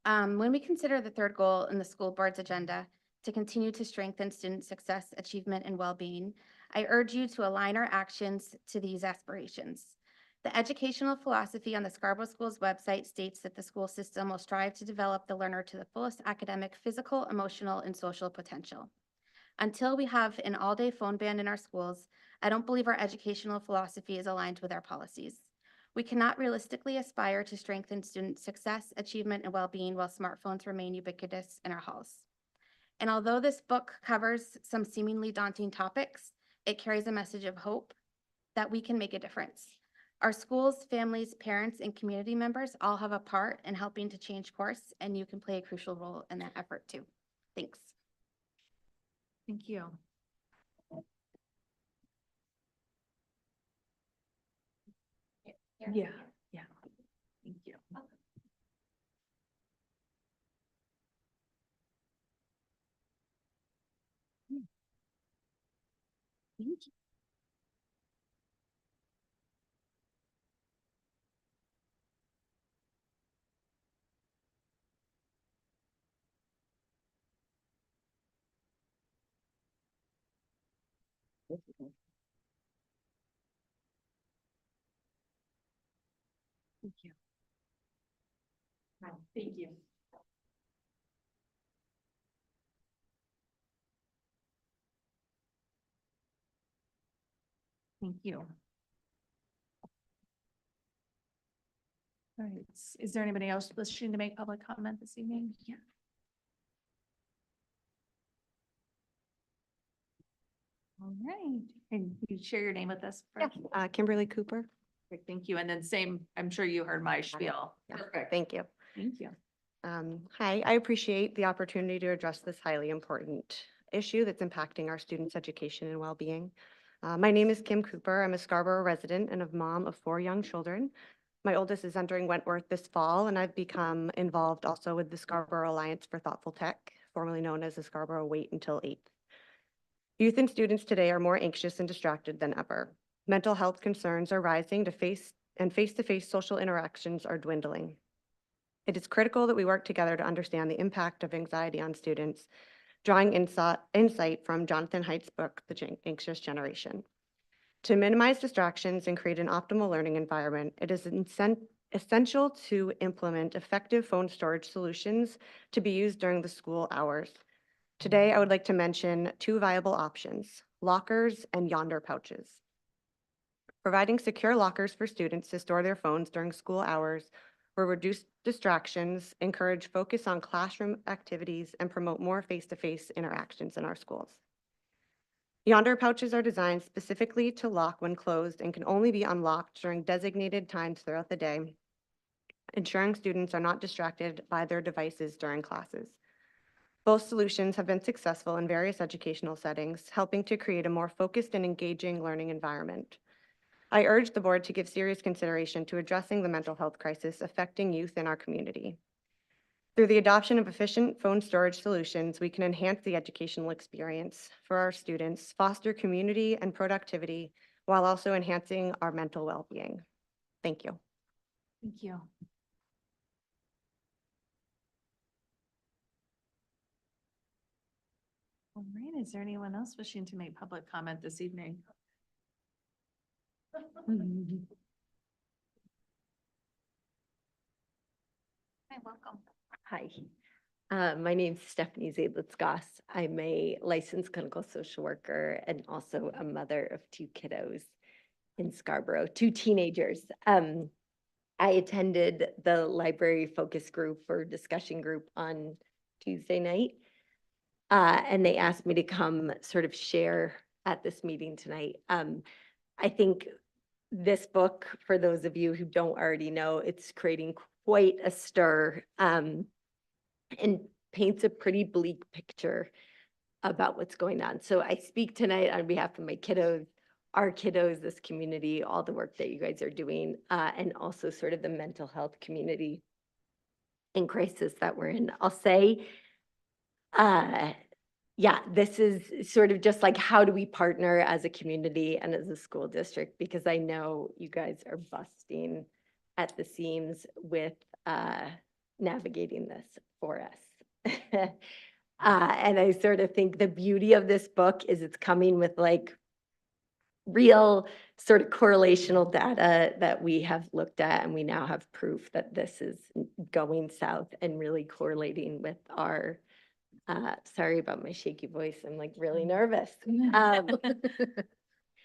When we consider the third goal in the school board's agenda, to continue to strengthen student success, achievement, and well-being, I urge you to align our actions to these aspirations. The educational philosophy on the Scarborough Schools website states that the school system will strive to develop the learner to the fullest academic, physical, emotional, and social potential. Until we have an all-day phone ban in our schools, I don't believe our educational philosophy is aligned with our policies. We cannot realistically aspire to strengthen student success, achievement, and well-being while smartphones remain ubiquitous in our halls. And although this book covers some seemingly daunting topics, it carries a message of hope that we can make a difference. Our schools, families, parents, and community members all have a part in helping to change course, and you can play a crucial role in that effort too. Thanks. Thank you. Yeah, yeah. Thank you. Thank you. Thank you. Thank you. Thank you. All right, is there anybody else wishing to make public comment this evening? Yeah. All right, and you share your name with us? first? Kimberly Cooper. Great, thank you, and then same, I'm sure you heard my spiel. Yeah, Perfect. thank you. Thank you. Hi, I appreciate the opportunity to address this highly important issue that's impacting our students' education and well-being. My name is Kim Cooper. I'm a Scarborough resident and a mom of 4 young children. My oldest is entering Wentworth this fall, and I've become involved also with the Scarborough Alliance for Thoughtful Tech, formerly known as the Scarborough Wait Until 8th. Youth and students today are more anxious and distracted than ever. Mental health concerns are rising face-to-face social interactions are dwindling. It is critical that we work together to understand the impact of anxiety on students, drawing insight from Jonathan Haidt's book, The Anxious Generation. To minimize distractions and create an optimal learning environment, it is essential to implement effective phone storage solutions to be used during the school hours. Today, I would like to mention 2 viable options, lockers and Yonder pouches. Providing secure lockers for students to store their phones during school hours will reduce distractions, encourage focus on classroom activities, and promote more face-to-face interactions in our schools. Yonder pouches are designed specifically to lock when closed and can only be unlocked during designated times throughout the day, ensuring students are not distracted by their devices during classes. Both solutions have been successful in various educational settings, helping to create a more focused and engaging learning environment. I urge the board to give serious consideration to addressing the mental health crisis affecting youth in our community. Through the adoption of efficient phone storage solutions, we can enhance the educational experience for our students, foster community and productivity, while also enhancing our mental well-being. Thank you. Thank you. All right, is there anyone else wishing to make public comment this evening? Hi, welcome. Hi, my name's Stephanie Zablitz-Goss. I'm a licensed clinical social worker and also a mother of 2 kiddos in Scarborough, 2 teenagers. I attended the library focus group or discussion group on Tuesday night. And they asked me to come sort of share at this meeting tonight. I think this book, for those of you who don't already know, it's creating quite a stir and paints a pretty bleak picture about what's going on. So I speak tonight on behalf of my kiddos, our kiddos, this community, all the work that you guys are doing, and also sort of the mental health community in crisis that we're in. I'll say, yeah, this is sort of just like, how do we partner as a community and as a school district? Because I know you guys are busting at the seams with navigating this for us. And I sort of think the beauty of this book is it's coming with like real sort of correlational data that we have looked at, and we now have proof that this is going south and really correlating with our, sorry about my shaky voice, I'm like really nervous.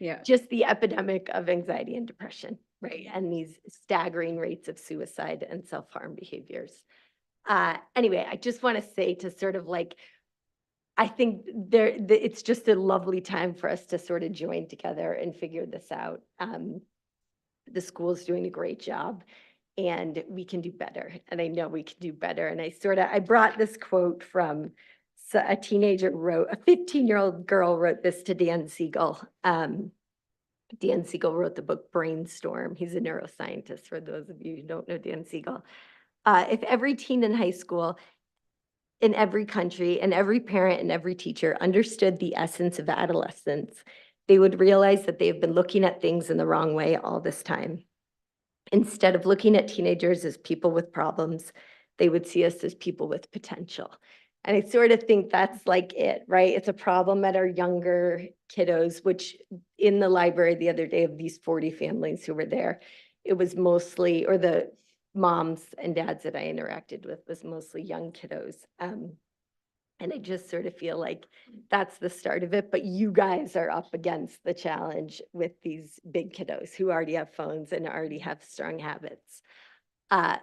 Yeah. Just the epidemic of anxiety and depression, right? And these staggering rates of suicide and self-harm behaviors. Anyway, I just want to say to sort of like, I think it's just a lovely time for us to sort of join together and figure this out. The school's doing a great job and we can do better. And I know we can do better. And I brought this quote from a teenager wrote, a 15-year-old girl wrote this to Dan Siegel. Dan Siegel wrote the book Brainstorm. He's a neuroscientist, for those of you who don't know Dan Siegel. If every teen in high school, in every country, and every parent and every teacher understood the essence of adolescence, they would realize that they've been looking at things in the wrong way all this time. Instead of looking at teenagers as people with problems, they would see us as people with potential. And I sort of think that's like it, right? It's a problem at our younger kiddos, which in the library the other day, of these 40 families who were there, it was mostly, or the moms and dads that I interacted with was mostly young kiddos. And I just sort of feel like that's the start of it, but you guys are up against the challenge with these big kiddos who already have phones and already have strong habits.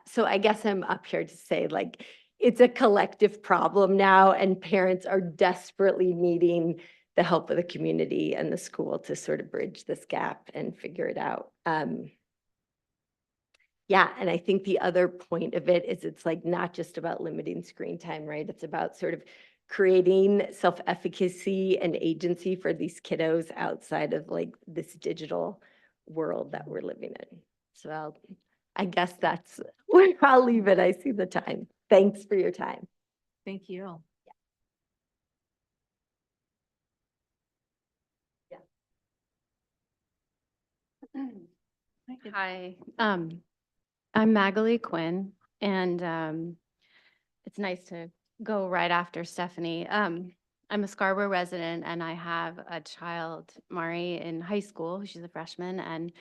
So I guess I'm up here to say, like, it's a collective problem now, and parents are desperately needing the help of the community and the school to sort of bridge this gap and figure it out. Yeah, and I think the other point of it is it's like not just about limiting screen time, right? It's about sort of creating self-efficacy and agency for these kiddos outside of like this digital world that we're living in. So I guess that's where I'll leave it. I see the time. Thanks for your time. Thank you. Hi, I'm Magali Quinn, and it's nice to go right after Stephanie. I'm a Scarborough resident, and I have a child, Mari, in high school. She's a freshman, and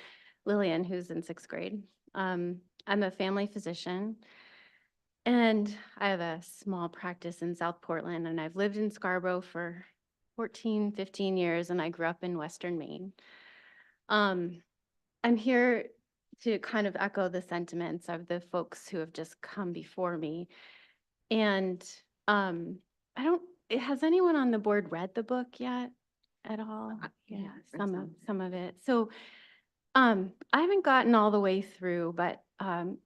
Lillian, who's in 6th grade. I'm a family physician, and I have a small practice in South Portland, and I've lived in Scarborough for 14, 15 years, and I grew up in Western Maine. I'm here to kind of echo the sentiments of the folks who have just come before me. And has anyone on the board read the book yet at all? Yeah, some of it. So I haven't gotten all the way through, but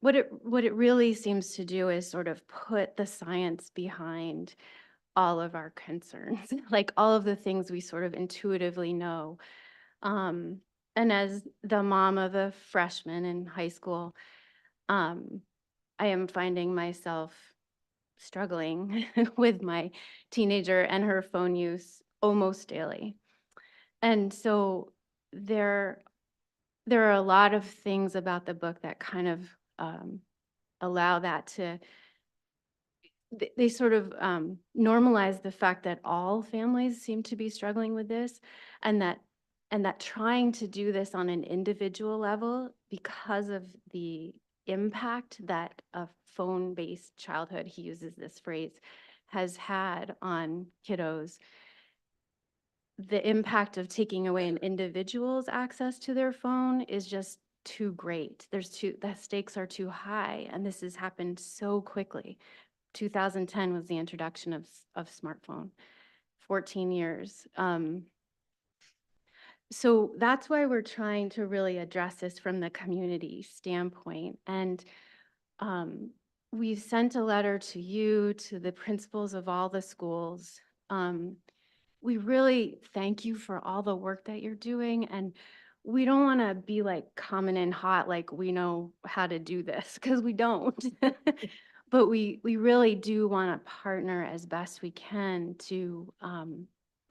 what it really seems to do is sort of put the science behind all of our concerns, like all of the things we sort of intuitively know. And as the mom of a freshman in high school, I am finding myself struggling with my teenager and her phone use almost daily. And so there are a lot of things about the book that kind of allow that to, they sort of normalize the fact that all families seem to be struggling with this, and that trying to do this on an individual level, because of the impact that a phone-based childhood, he uses this phrase, has had on kiddos, the impact of taking away an individual's access to their phone is just too great. The stakes are too high, and this has happened so quickly. 2010 was the introduction of smartphone, 14 years. So that's why we're trying to really address this from the community standpoint. And we've sent a letter to you, to the principals of all the schools, we really thank you for all the work that you're doing. And we don't want to be like coming in hot, like we know how to do this, because we don't. But we really do want to partner as best we can to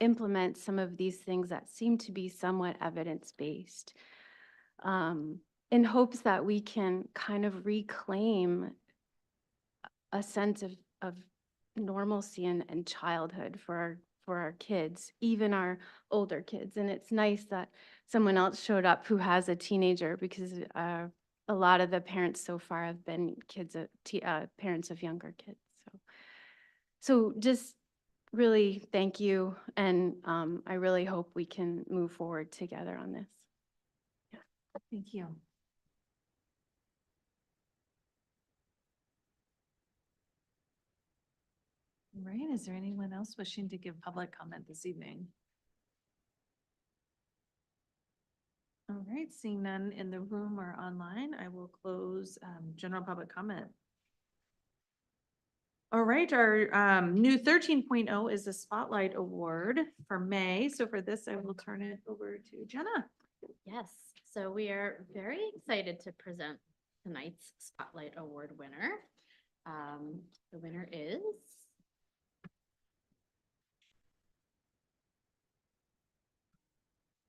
implement some of these things that seem to be somewhat evidence-based, in hopes that we can kind of reclaim a sense of normalcy and childhood for our kids, even our older kids. And it's nice that someone else showed up who has a teenager, because a lot of the parents so far have been parents of younger kids. So just really thank you. And I really hope we can move forward together on this. Thank you. All right, is there anyone else wishing to give public comment this evening? All right, seeing none in the room or online, I will close general public comment. All right, our new 13.0 is the Spotlight Award for May. So for this, I will turn it over to Jenna. Yes, so we are very excited to present tonight's Spotlight Award winner. The winner is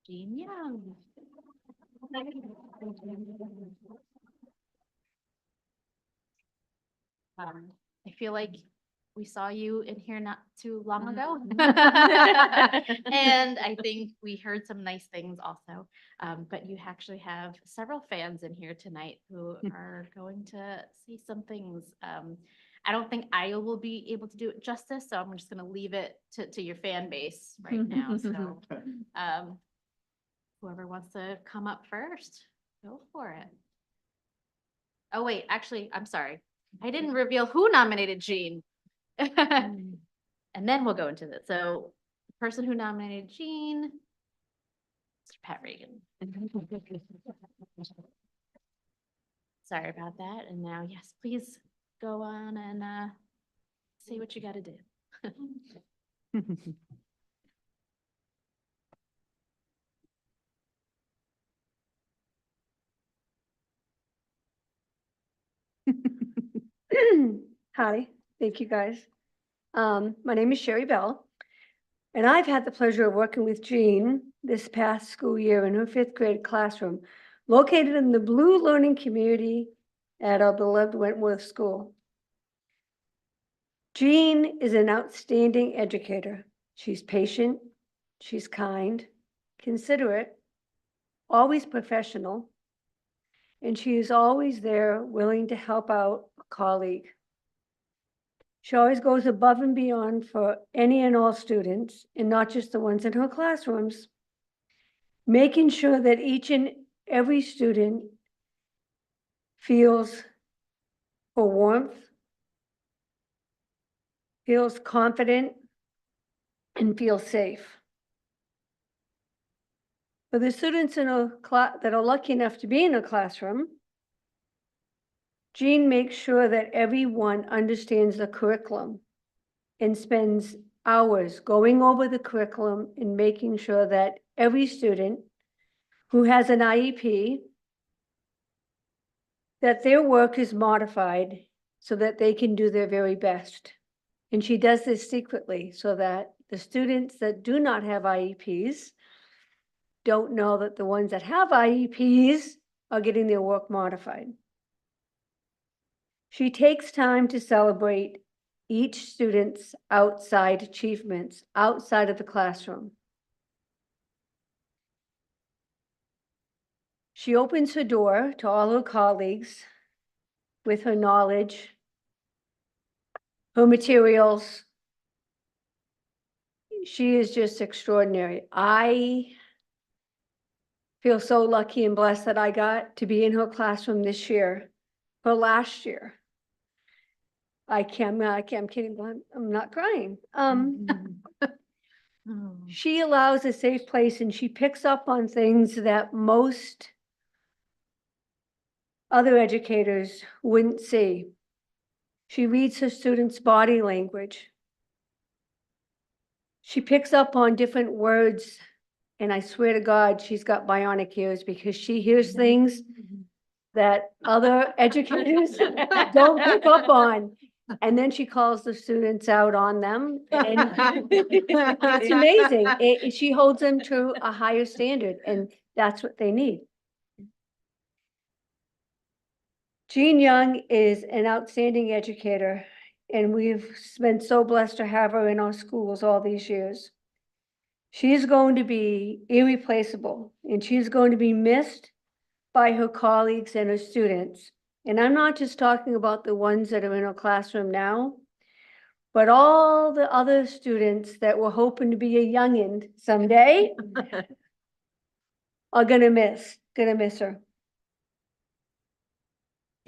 Jean Young. I feel like we saw you in here not too long ago. And I think we heard some nice things also. But you actually have several fans in here tonight who are going to say some things. I don't think I will be able to do it justice, so I'm just gonna leave it to your fan base right now. So whoever wants to come up first, go for it. Oh, wait, actually, I'm sorry. I didn't reveal who nominated Jean. And then we'll go into this. So the person who nominated Jean, Mr. Pat Reagan. Sorry about that. And now, yes, please go on and say what you got to do. Hi, thank you guys. My name is Sherry Bell, and I've had the pleasure of working with Jean this past school year in her 5th grade classroom, located in the Blue Learning Community at our beloved Wentworth School. Jean is an outstanding educator. She's patient, she's kind, considerate, always professional, and she is always there willing to help out a colleague. She always goes above and beyond for any and all students, and not just the ones in her classrooms, making sure that each and every student feels for warmth, feels confident, and feels safe. For the students in a class that are lucky enough to be in a classroom, Jean makes sure that everyone understands the curriculum and spends hours going over the curriculum and making sure that every student who has an IEP, that their work is modified so that they can do their very best. And she does this secretly so that the students that do not have IEPs don't know that the ones that have IEPs are getting their work modified. She takes time to celebrate each student's outside achievements, outside of the classroom. She opens her door to all her colleagues with her knowledge, her materials. She is just extraordinary. I feel so lucky and blessed that I got to be in her classroom this year, or last year. I'm kidding, but I'm not crying. She allows a safe place, and she picks up on things that most other educators wouldn't see. She reads her students' body language. She picks up on different words, and I swear to God, she's got bionic ears because she hears things that other educators don't pick up on. And then she calls the students out on them. And it's amazing. She holds them to a higher standard, and that's what they need. Jean Young is an outstanding educator, and we've been so blessed to have her in our schools all these years. She is going to be irreplaceable, and she's going to be missed by her colleagues and her students. And I'm not just talking about the ones that are in her classroom now, but all the other students that were hoping to be a youngin' someday are gonna miss her.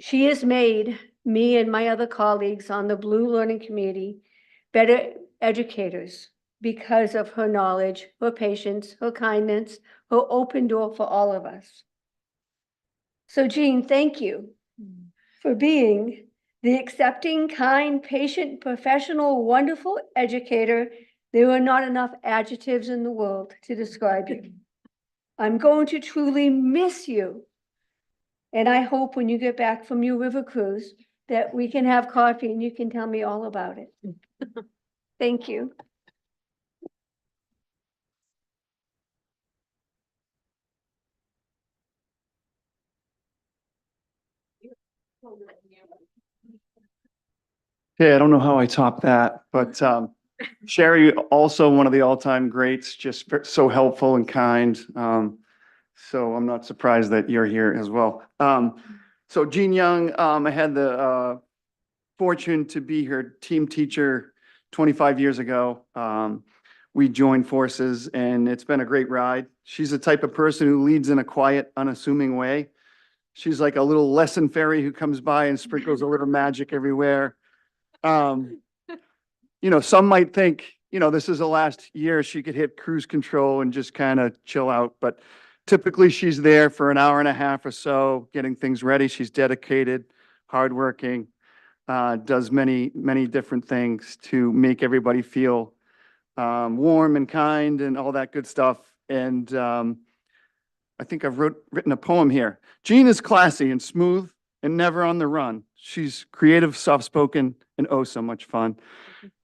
She has made me and my other colleagues on the Blue Learning Committee better educators because of her knowledge, her patience, her kindness, her open door for all of us. So Jean, thank you for being the accepting, kind, patient, professional, wonderful educator. There are not enough adjectives in the world to describe you. I'm going to truly miss you. And I hope when you get back from your river cruise that we can have coffee and you can tell me all about it. Thank you. Yeah, I don't know how I top that, but Sherry, also one of the all-time greats, just so helpful and kind. So I'm not surprised that you're here as well. So Jean Young, I had the fortune to be her team teacher 25 years ago. We joined forces and it's been a great ride. She's the type of person who leads in a quiet, unassuming way. She's like a little lesson fairy who comes by and sprinkles a little magic everywhere. You know, some might think, you know, this is the last year she could hit cruise control and just kind of chill out. But typically she's there for an hour and a half or so, getting things ready. She's dedicated, hardworking, does many, many different things to make everybody feel warm and kind and all that good stuff. And I think I've written a poem here. Jean is classy and smooth and never on the run. She's creative, soft-spoken, and oh so much fun.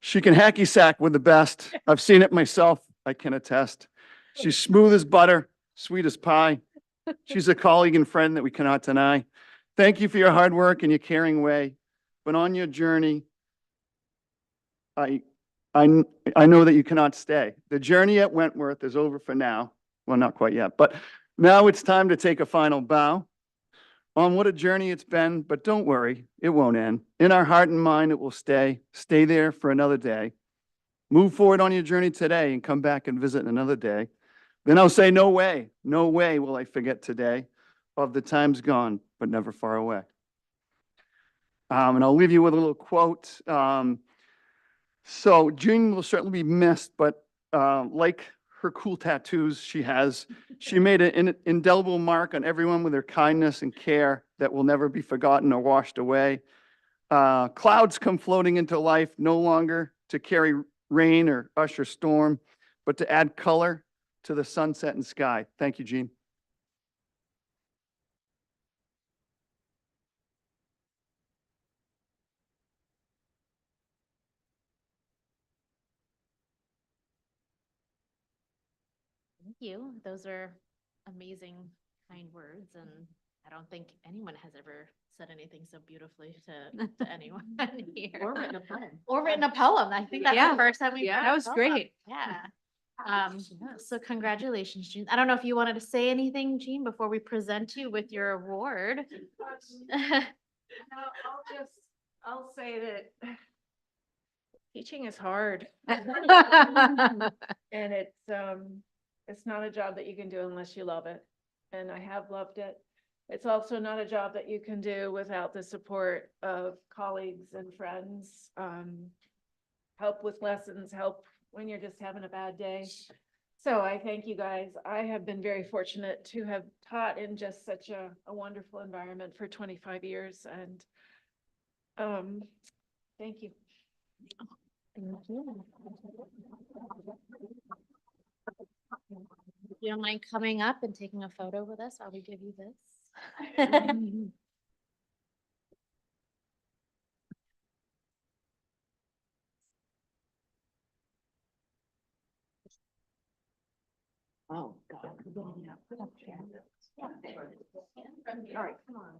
She can hacky sack with the best. I've seen it myself. I can attest. She's smooth as butter, sweet as pie. She's a colleague and friend that we cannot deny. Thank you for your hard work and your caring way. But on your journey, I know that you cannot stay. The journey at Wentworth is over for now. Well, not quite yet, but now it's time to take a final bow on what a journey it's been, but don't worry, it won't end. In our heart and mind, it will stay there for another day. Move forward on your journey today and come back and visit another day. Then I'll say, no way will I forget today of the times gone, but never far away. And I'll leave you with a little quote. So Jean will certainly be missed, but like her cool tattoos she made an indelible mark on everyone with her kindness and care that will never be forgotten or washed away. Clouds come floating into life, no longer to carry rain or usher storm, but to add color to the sunset and sky. Thank you, Jean. Thank you. Those are amazing, kind words, and I don't think anyone has ever said anything so beautifully to anyone here. Or written a poem. Or written a poem. I think that's Yeah. the first time we've. Yeah, heard that a was poem. great. Yeah. So congratulations, Jean. I don't know if you wanted to say anything, Jean, before we present you with your award. I'll say that teaching is hard. And it's not a job that you can do unless you love it. And I have loved it. It's also not a job that you can do without the support of colleagues and friends. Help with lessons, help when you're just having a bad day. So I thank you guys. I have been very fortunate to have taught in just such a wonderful environment for 25 years, and thank you. Thank you. You don't mind coming up and taking a photo with us while we give you this? Oh, God. All right, come on.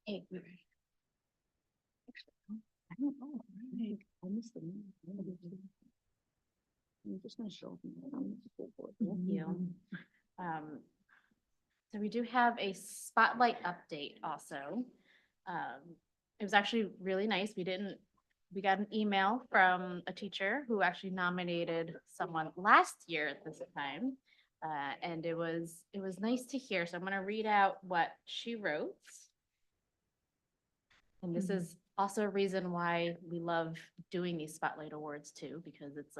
Hey, I don't know. I missed the name. I'm just gonna show them. Thank you. So we do have a spotlight update also. It was actually really nice. We got an email from a teacher who actually nominated someone last year at this time. And it was nice to hear. So I'm gonna read out what she wrote. And this is also a reason why we love doing these spotlight awards too, because it's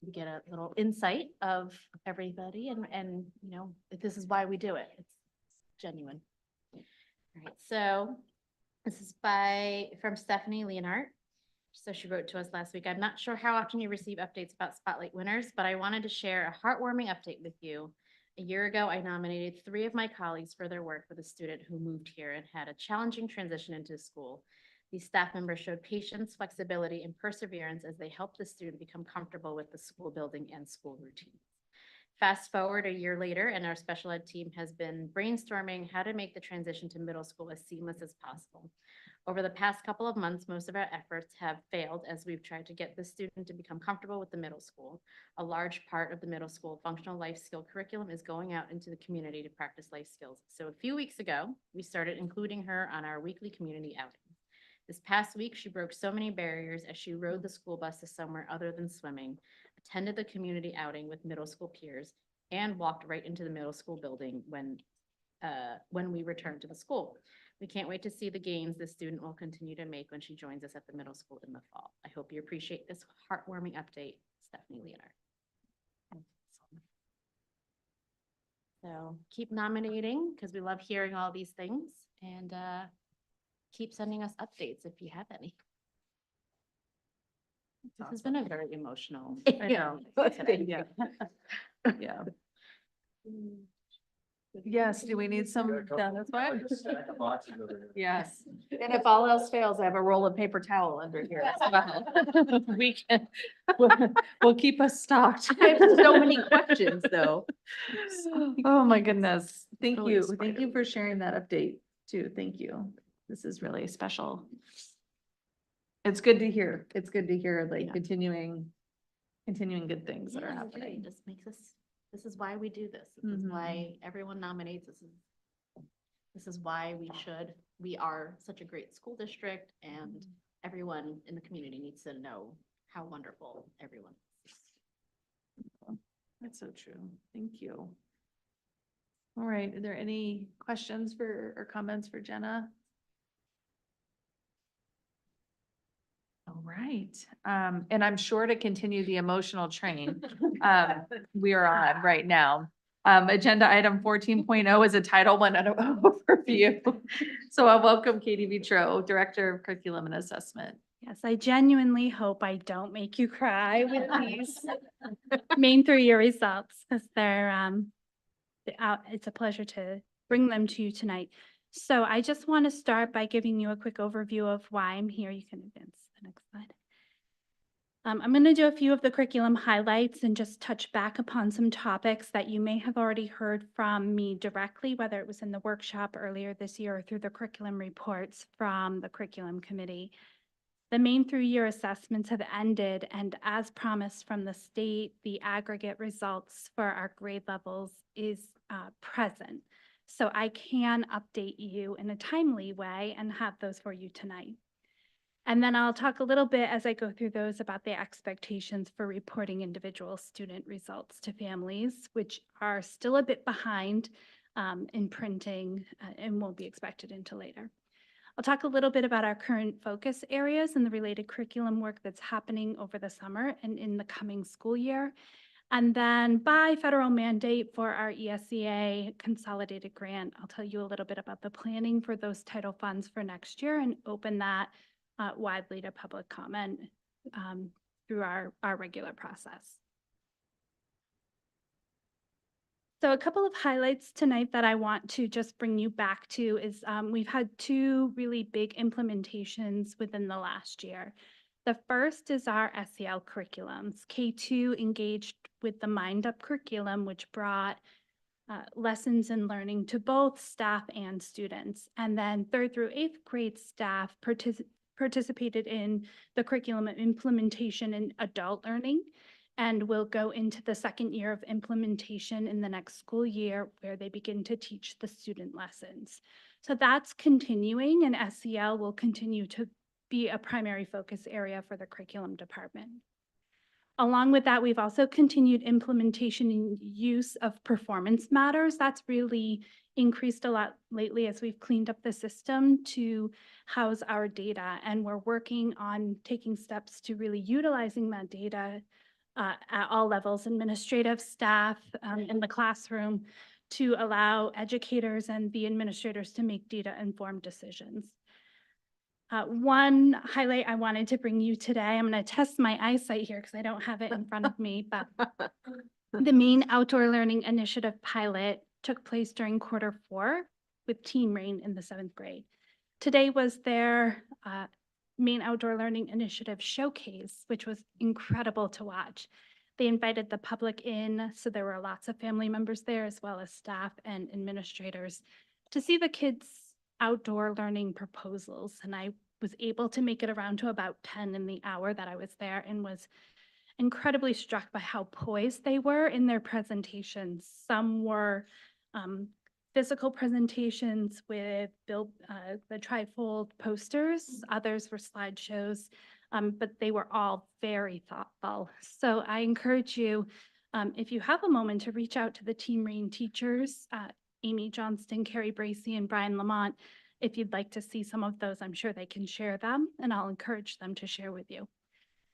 we get a little insight of everybody and you know, this is why we do it. It's genuine. All right, so this is from Stephanie Leonhardt. So she wrote to us last week. I'm not sure how often you receive updates about Spotlight winners, but I wanted to share a heartwarming update with you. A year ago, I nominated 3 of my colleagues for their work with a student who moved here and had a challenging transition into school. These staff members showed patience, flexibility, and perseverance as they helped the student become comfortable with the school building and school routines. Fast forward a year later, and our special ed team has been brainstorming how to make the transition to middle school as seamless as possible. Over the past couple of months, most of our efforts have failed as we've tried to get the student to become comfortable with the middle school. A large part of the middle school functional life skill curriculum is going out into the community to practice life skills. So a few weeks ago, we started including her on our weekly community outing. This past week, she broke so many barriers as she rode the school bus to somewhere other than swimming, attended the community outing with middle school peers, and walked right into the middle school building when we returned to the school. We can't wait to see the gains the student will continue to make when she joins us at the middle school in the fall. I hope you appreciate this heartwarming update, Stephanie Leonard. So keep nominating because we love hearing all these things, and keep sending us updates if you have any. This has been a very emotional. I know. today. Yeah. Yeah. Yes, do we need some? Yeah, that's fine. Yes, and if all else fails, I have a roll of paper towel under here. as well. We can, we'll keep us stocked. I have so many questions, though. Oh, my goodness. Thank Really you. Thank inspired. you for sharing that update too. Thank you. This is really special. It's good to hear. It's good to hear like continuing good things that are Yeah, happening. it just makes us, this is why we do this. This is why everyone nominates. This is why we are such a great school district, and everyone in the community needs to know how wonderful everyone is. That's so true. Thank you. All right, are there any questions or comments for Jenna? All right, and I'm sure to continue the emotional train we are on right now. Agenda item 14.0 is a Title I overview. So I'll welcome Katie Vitro, Director of Curriculum and Assessment. Yes, I genuinely hope I don't make you cry with these main 3-year results, because it's a pleasure to bring them to you tonight. So I just want to start by giving you a quick overview of why I'm here. You can advance the next slide. I'm going to do a few of the curriculum highlights and just touch back upon some topics that you may have already heard from me directly, whether it was in the workshop earlier this year or through the curriculum reports from the curriculum committee. The main through-year assessments have ended, and as promised from the state, the aggregate results for our grade levels is present. So I can update you in a timely way and have those for you tonight. And then I'll talk a little bit as I go through those about the expectations for reporting individual student results to families, which are still a bit behind in printing and won't be expected until later. I'll talk a little bit about our current focus areas and the related curriculum work that's happening over the summer and in the coming school year. And then by federal mandate for our ESEA consolidated grant, I'll tell you a little bit about the planning for those title funds for next year and open that widely to public comment through our regular process. So a couple of highlights tonight that I want to just bring you back to is we've had two really big implementations within the last year. The first is our SEL curriculums. K2 engaged with the Mind Up curriculum, which brought lessons and learning to both staff and students. And then 3rd through 8th grade staff participated in the curriculum implementation in adult learning, and will go into the 2nd year of implementation in the next school year where they begin to teach the student lessons. So that's continuing, and SEL will continue to be a primary focus area for the curriculum department. Along with that, we've also continued implementation and use of performance matters. That's really increased a lot lately as we've cleaned up the system to house our data. And we're working on taking steps to really utilizing that data at all levels, administrative staff in the classroom, to allow educators and the administrators to make data-informed decisions. One highlight I wanted to bring you today, I'm going to test my eyesight here because I don't have it in front of me, but the Maine Outdoor Learning Initiative pilot took place during Q4 with Team Rain in the 7th grade. Today was their Maine Outdoor Learning Initiative showcase, which was incredible to watch. They invited the public in, so there were lots of family members there, as well as staff and administrators, to see the kids' outdoor learning proposals. And I was able to make it around to about 10 in the hour that I was there, and was incredibly struck by how poised they were in their presentations. Some were physical presentations with the trifold posters, others were slideshows, but they were all very thoughtful. So I encourage you, if you have a moment, to reach out to the Team Rain teachers, Amy Johnston, Carrie Bracey, and Brian Lamont. If you'd like to see some of those, I'm sure they can share them, and I'll encourage them to share with you.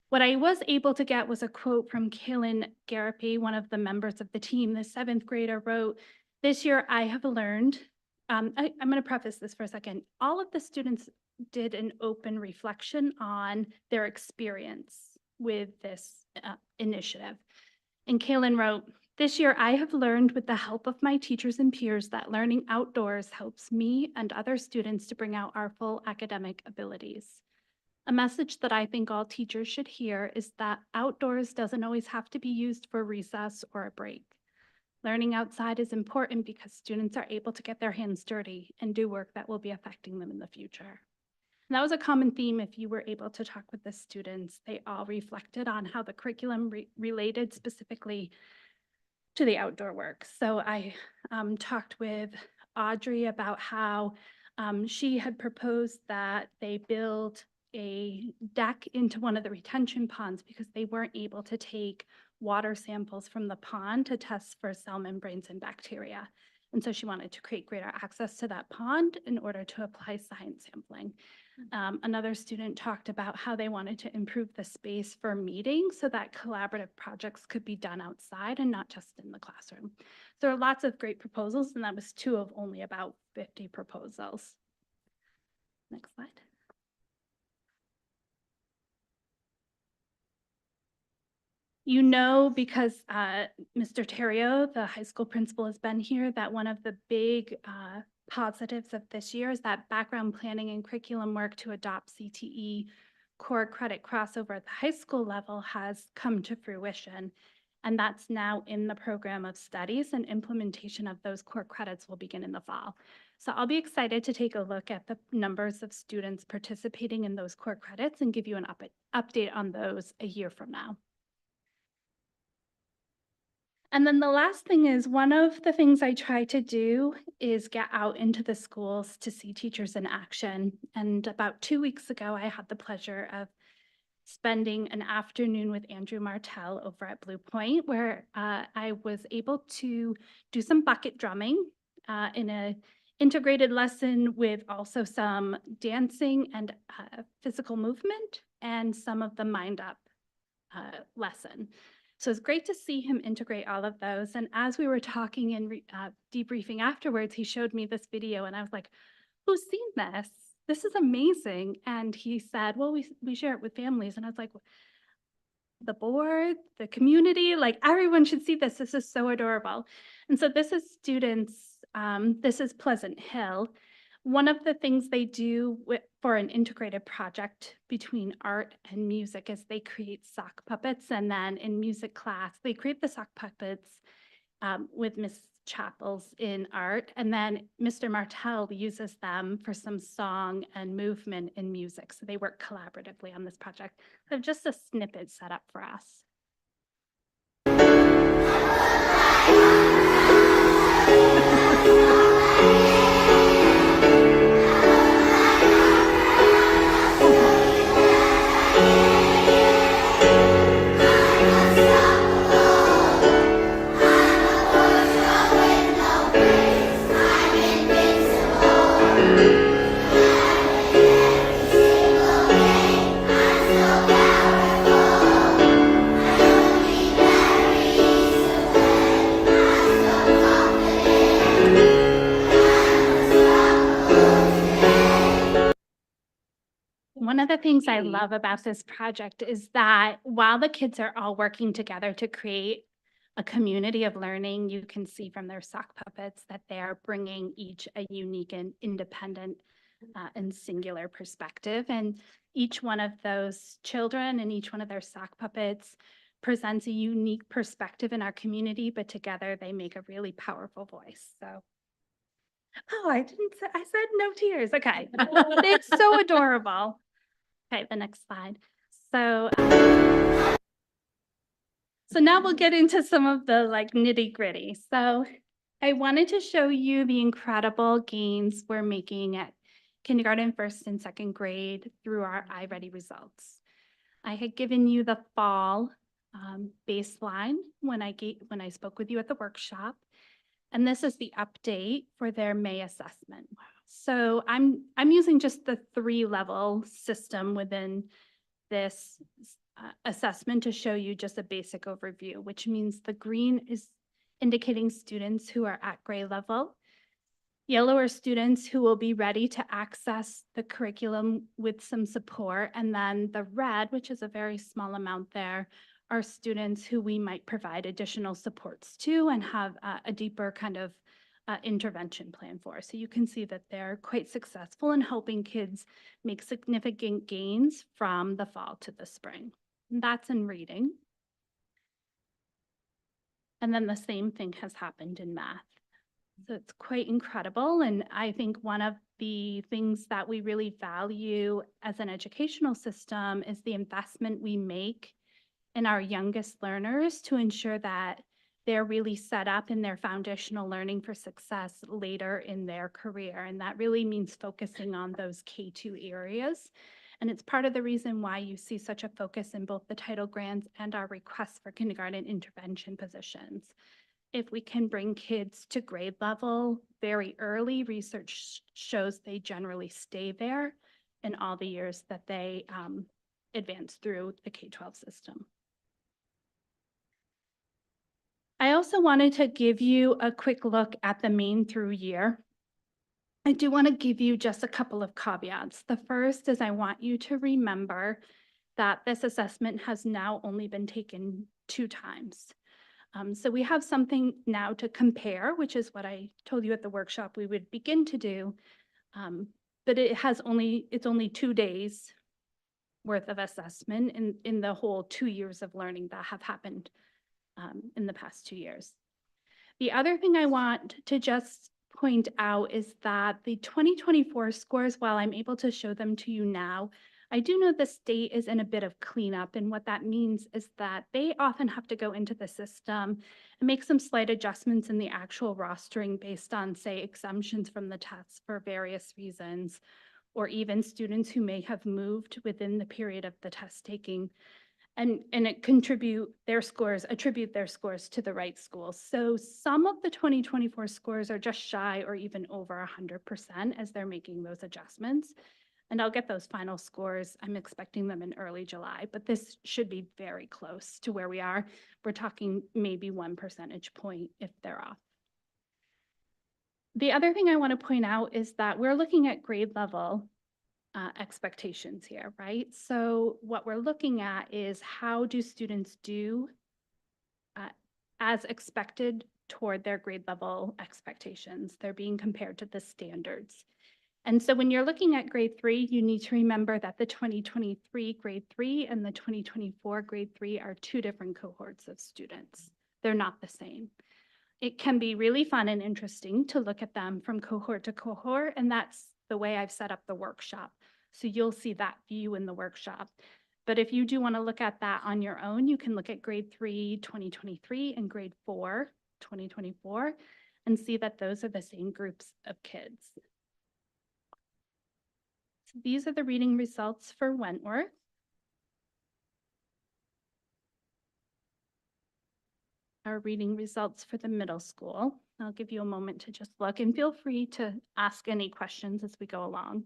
What I was able to get was a quote from Kaylin Garapi, one of the members of the team. The 7th grader wrote, "This year I have learned," I'm going to preface this for a second. All of the students did an open reflection on their experience with this initiative. And Kaylin wrote, "This year I have learned with the help of my teachers and peers that learning outdoors helps me and other students to bring out our full academic abilities. A message that I think all teachers should hear is that outdoors doesn't always have to be used for recess or a break. Learning outside is important because students are able to get their hands dirty and do work that will be affecting them in the future." And that was a common theme if you were able to talk with the students. They all reflected on how the curriculum related specifically to the outdoor work. So I talked with Audrey about how she had proposed that they build a deck into one of the retention ponds because they weren't able to take water samples from the pond to test for cell membranes and bacteria. And so she wanted to create greater access to that pond in order to apply science sampling. Another student talked about how they wanted to improve the space for meetings so that collaborative projects could be done outside and not just in the classroom. So there are lots of great proposals, and that was 2 of only about 50 proposals. Next slide. You know, because Mr. Terrio, the high school principal, has been here, that one of the big positives of this year is that background planning and curriculum work to adopt CTE core credit crossover at the high school level has come to fruition. And that's now in the program of studies, and implementation of those core credits will begin in the fall. So I'll be excited to take a look at the numbers of students participating in those core credits and give you an update on those a year from now. And then the last thing is, one of the things I try to do is get out into the schools to see teachers in action. And about 2 weeks ago, I had the pleasure of spending an afternoon with Andrew Martell over at Blue Point, where I was able to do some bucket drumming in a integrated lesson with also some dancing and physical movement, and some of the Mind Up lesson. So it's great to see him integrate all of those. And as we were talking and debriefing afterwards, he showed me this video, and I was like, who's seen this? This is amazing. And he said, well, we share it with families. And I was like, the board, the community, like everyone should see this. This is so adorable. And so this is students, this is Pleasant Hill. One of the things they do for an integrated project between art and music is they create sock puppets. And then in music class, they create the sock puppets with Miss Chappell's in art. And then Mr. Martell uses them for some song and movement in music. So they work collaboratively on this project. So just a snippet set up for us. One of the things I love about this project is that while the kids are all working together to create a community of learning, you can see from their sock puppets that they are bringing each a unique and independent and singular perspective. And each one of those children and each one of their sock puppets presents a unique perspective in our community, but together they make a really powerful voice. So, oh, I said no tears. Okay. It's so adorable. Okay, the next slide. So now we'll get into some of the like nitty gritty. So I wanted to show you the incredible gains we're making at kindergarten, first and second grade through our iReady results. I had given you the fall baseline when I spoke with you at the workshop, and this is the update for their May assessment. So I'm using just the 3-level system within this assessment to show you just a basic overview, which means the green is indicating students who are at grade level. Yellow are students who will be ready to access the curriculum with some support. And then the red, which is a very small amount there, are students who we might provide additional supports to and have a deeper kind of intervention plan for. So you can see that they're quite successful in helping kids make significant gains from the fall to the spring. And that's in reading. And then the same thing has happened in math. So it's quite incredible. And I think one of the things that we really value as an educational system is the investment we make in our youngest learners to ensure that they're really set up in their foundational learning for success later in their career. And that really means focusing on those K2 areas. And it's part of the reason why you see such a focus in both the title grants and our requests for kindergarten intervention positions. If we can bring kids to grade level very early, research shows they generally stay there in all the years that they advance through the K-12 system. I also wanted to give you a quick look at the Main through year. I do want to give you just a couple of caveats. The first is I want you to remember that this assessment has now only been taken 2 times. So we have something now to compare, which is what I told you at the workshop we would begin to do. But it's only 2 days worth of assessment in the whole 2 years of learning that have happened in the past 2 years. The other thing I want to just point out is that the 2024 scores, while I'm able to show them to you now, I do know the state is in a bit of cleanup, and what that means is that they often have to go into the system and make some slight adjustments in the actual rostering based on, say, exemptions from the tests for various reasons, or even students who may have moved within the period of the test taking, and attribute their scores to the right schools. So some of the 2024 scores are just shy or even over 100% as they're making those adjustments. And I'll get those final scores. I'm expecting them in early July, but this should be very close to where we are. We're talking maybe 1 percentage point if they're off. The other thing I want to point out is that we're looking at grade level expectations here, right? So what we're looking at is how do students do as expected toward their grade level expectations. They're being compared to the standards. And so when you're looking at grade 3, you need to remember that the 2023 grade 3 and the 2024 grade 3 are 2 different cohorts of students. They're not the same. It can be really fun and interesting to look at them from cohort to cohort, and that's the way I've set up the workshop. So you'll see that view in the workshop. But if you do want to look at that on your own, you can look at grade 3, 2023 and grade 4, 2024, and see that those are the same groups of kids. So these are the reading results for Wentworth. Our reading results for the middle school. I'll give you a moment to just look, and feel free to ask any questions as we go along.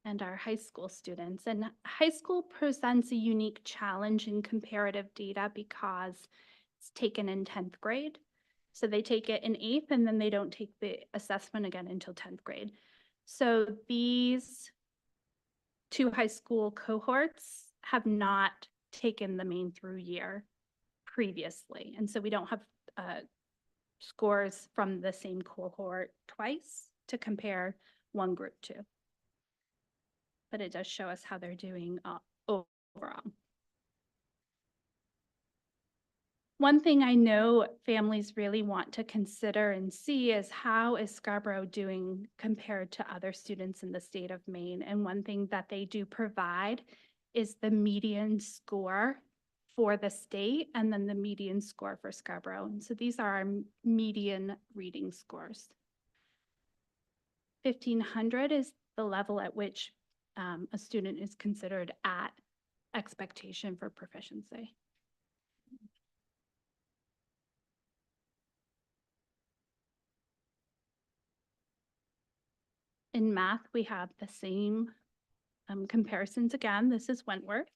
And our high school students. And high school presents a unique challenge in comparative data because it's taken in 10th grade. So they take it in 8th and then they don't take the assessment again until 10th grade. So these 2 high school cohorts have not taken the main through year previously. And so we don't have scores from the same cohort twice to compare one group to. But it does show us how they're doing overall. One thing I know families really want to consider and see is how is Scarborough doing compared to other students in the state of Maine. And one thing that they do provide is the median score for the state and then the median score for Scarborough. And so these are our median reading scores. 1500 is the level at which a student is considered at expectation for proficiency. In math, we have the same comparisons again. This is Wentworth.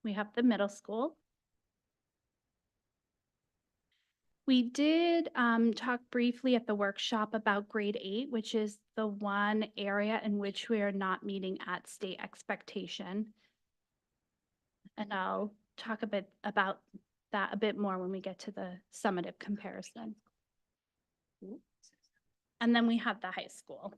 We have the middle school. We did talk briefly at the workshop about grade 8, which is the one area in which we are not meeting at state expectation. And I'll talk a bit about that a bit more when we get to the summative comparison. And then we have the high school.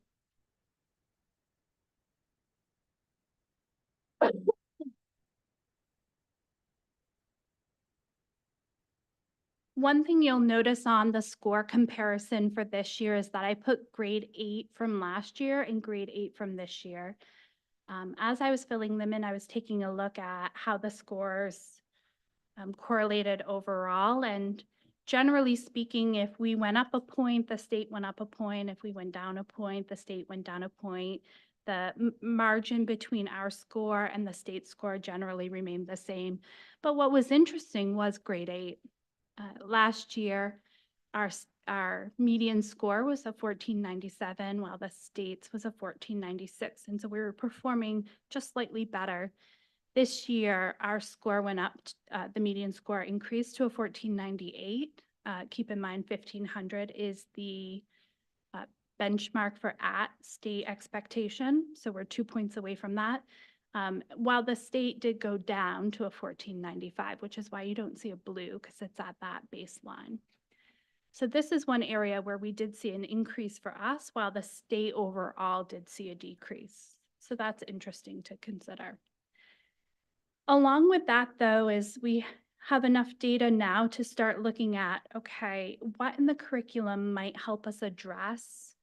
One thing you'll notice on the score comparison for this year is that I put grade 8 from last year and grade 8 from this year. As I was filling them in, I was taking a look at how the scores correlated overall. And generally speaking, if we went up a point, the state went up a point. If we went down a point, the state went down a point. The margin between our score and the state score generally remained the same. But what was interesting was grade 8. Last year, our median score was a 1497, while the state's was a 1496. And so we were performing just slightly better. This year, our score went up, the median score increased to a 1498. Keep in mind, 1500 is the benchmark for at state expectation. So we're 2 points away from that. While the state did go down to a 1495, which is why you don't see a blue, because it's at that baseline. So this is one area where we did see an increase for us, while the state overall did see a decrease. So that's interesting to consider. Along with that, though, is we have enough data now to start looking at, okay, what in the curriculum might help us address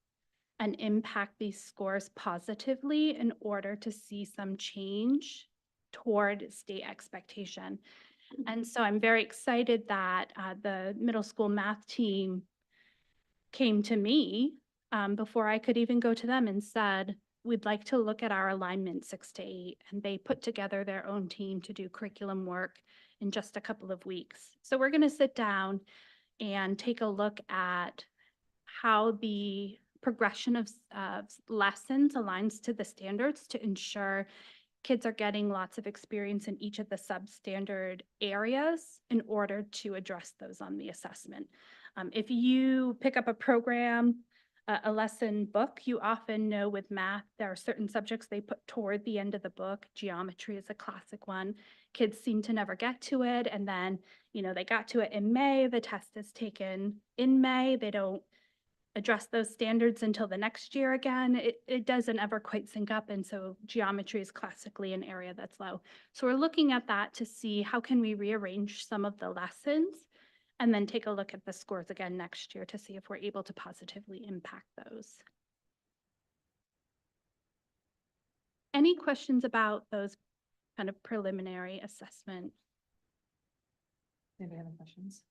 and impact these scores positively in order to see some change toward state expectation. And so I'm very excited that the middle school math team came to me before I could even go to them and said, we'd like to look at our alignment 6 to 8. And they put together their own team to do curriculum work in just a couple of weeks. So we're going to sit down and take a look at how the progression of lessons aligns to the standards to ensure kids are getting lots of experience in each of the substandard areas in order to address those on the assessment. If you pick up a program, a lesson book, you often know with math, there are certain subjects they put toward the end of the book. Geometry is a classic one. Kids seem to never get to it. And then, they got to it in May, the test is taken in May. They don't address those standards until the next year again. It doesn't ever quite sync up. And so geometry is classically an area that's low. So we're looking at that to see how can we rearrange some of the lessons and then take a look at the scores again next year to see if we're able to positively impact those. Any questions about those kind of preliminary assessment? Anybody have any questions?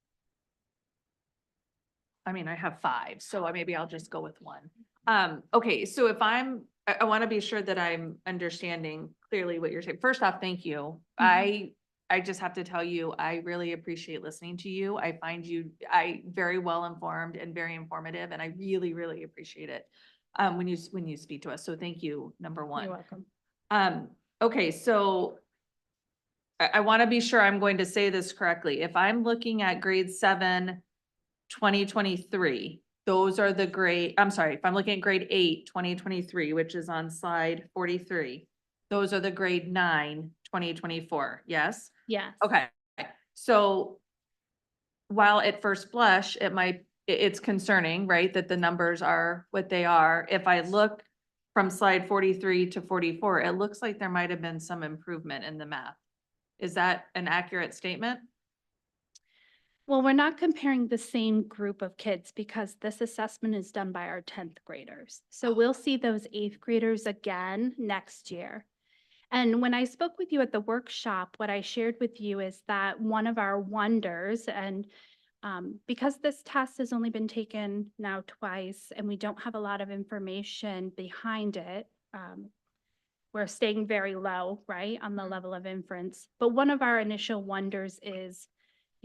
I mean, I have 5, so maybe I'll just go with 1. Okay, so if I want to be sure that I'm understanding clearly what you're saying. First off, thank you. I just have to tell you, I really appreciate listening to you. I find you very well informed and very informative, and I really, really appreciate it when you speak to us. So thank you, number 1. You're welcome. Okay, so I want to be sure I'm going to say this correctly. If I'm looking at grade 7, 2023, those are the grade, I'm sorry, if I'm looking at grade 8, 2023, which is on slide 43, those are the grade 9, 2024, yes? Yes. Okay, so while at first blush, it's concerning, right, that the numbers are what they are. If I look from slide 43 to 44, it looks like there might have been some improvement in the math. Is that an accurate statement? Well, we're not comparing the same group of kids because this assessment is done by our 10th graders. So we'll see those 8th graders again next year. And when I spoke with you at the workshop, what I shared with you is that one of our wonders, and because this test has only been taken now twice and we don't have a lot of information behind it, we're staying very low, right, on the level of inference. But one of our initial wonders is,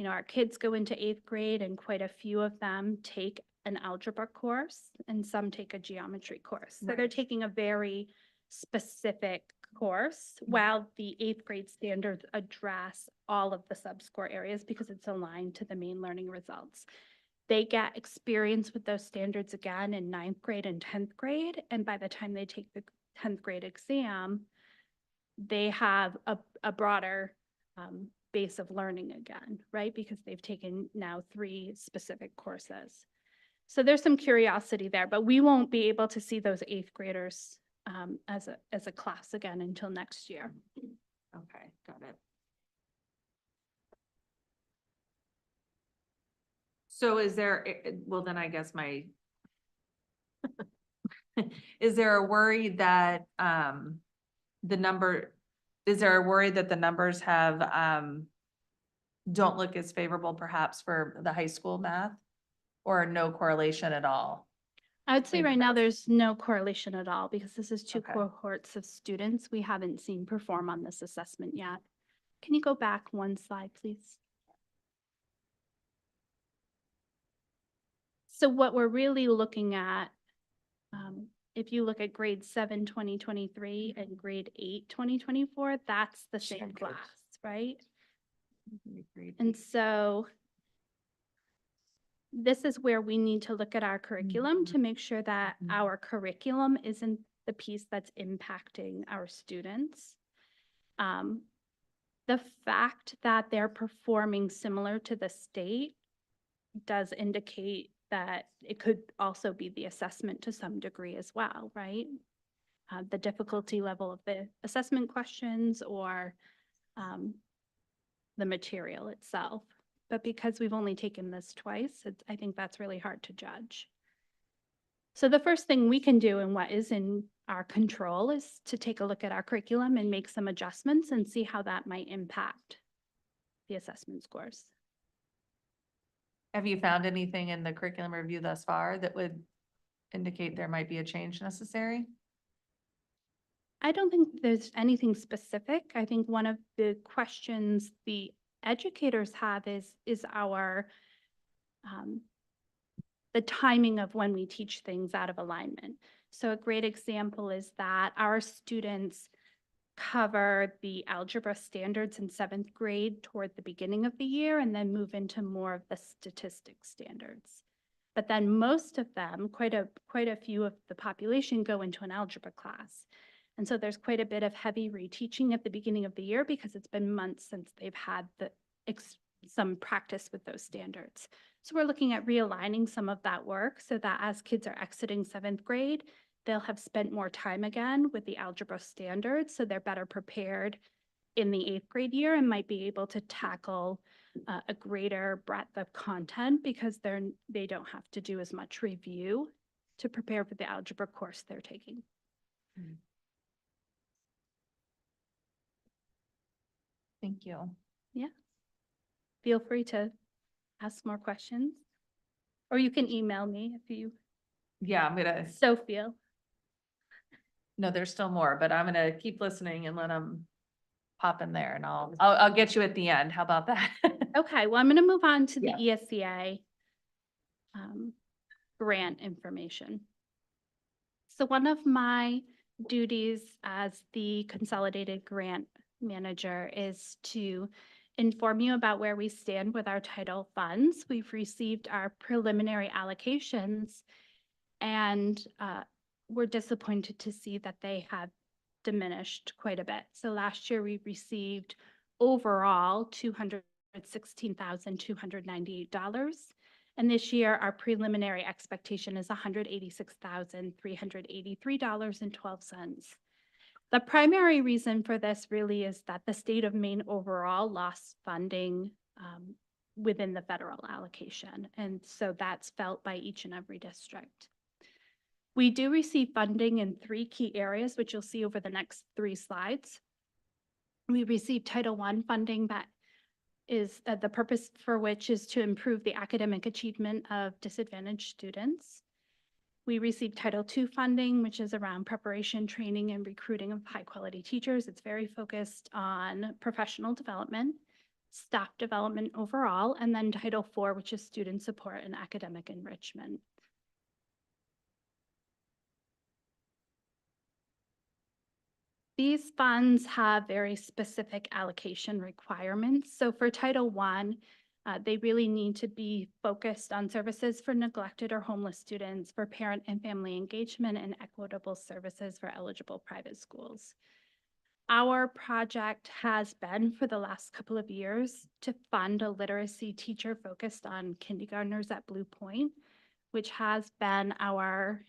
our kids go into 8th grade and quite a few of them take an algebra course and some take a geometry course. So they're taking a very specific course, while the 8th grade standards address all of the subscore areas because it's aligned to the main learning results. They get experience with those standards again in 9th grade and 10th grade. And by the time they take the 10th grade exam, they have a broader base of learning again, right? Because they've taken now 3 specific courses. So there's some curiosity there, but we won't be able to see those 8th graders as a class again until next year. Okay, got it. So is there, well, then I guess is there a worry that the numbers have don't look as favorable perhaps for the high school math, or no correlation at all? I would say right now there's no correlation at all because this is 2 Okay. cohorts of students we haven't seen perform on this assessment yet. Can you go back 1 slide, please? So what we're really looking at, if you look at grade 7, 2023 and grade 8, 2024, that's the same Same class, kids. right? And so this is where we need to look at our curriculum to make sure that our curriculum isn't the piece that's impacting our students. The fact that they're performing similar to the state does indicate that it could also be the assessment to some degree as well, right? The difficulty level of the assessment questions or the material itself. But because we've only taken this twice, I think that's really hard to judge. So the first thing we can do and what is in our control is to take a look at our curriculum and make some adjustments and see how that might impact the assessment scores. Have you found anything in the curriculum review thus far that would indicate there might be a change necessary? I don't think there's anything specific. I think one of the questions the educators have is our the timing of when we teach things out of alignment. So a great example is that our students cover the algebra standards in 7th grade toward the beginning of the year and then move into more of the statistics standards. But then most of them, quite a few of the population go into an algebra class. And so there's quite a bit of heavy reteaching at the beginning of the year because it's been months since they've had some practice with those standards. So we're looking at realigning some of that work so that as kids are exiting 7th grade, they'll have spent more time again with the algebra standards, so they're better prepared in the 8th grade year and might be able to tackle a greater breadth of content because they don't have to do as much review to prepare for the algebra course they're taking. Thank you. Yeah. Feel free to ask more questions, or you can email me if you Yeah, I'm gonna, so feel. no, there's still more, but I'm gonna keep listening and let them pop in there and I'll get you at the end. How about that? Okay, well, I'm going to move on to the Yeah. ESCA grant information. So one of my duties as the consolidated grant manager is to inform you about where we stand with our title funds. We've received our preliminary allocations and we're disappointed to see that they have diminished quite a bit. So last year we received overall $216,298. And this year our preliminary expectation is $186,383.12. The primary reason for this really is that the state of Maine overall lost funding within the federal allocation. And so that's felt by each and every district. We do receive funding in 3 key areas, which you'll see over the next 3 slides. We receive Title I funding that is the purpose for which is to improve the academic achievement of disadvantaged students. We receive Title II funding, which is around preparation, training, and recruiting of high-quality teachers. It's very focused on professional development, staff development overall, and then Title IV, which is student support and academic enrichment. These funds have very specific allocation requirements. So for Title I, they really need to be focused on services for neglected or homeless students, for parent and family engagement, and equitable services for eligible private schools. Our project has been for the last couple of years to fund a literacy teacher focused on kindergartners at Blue Point, which has been our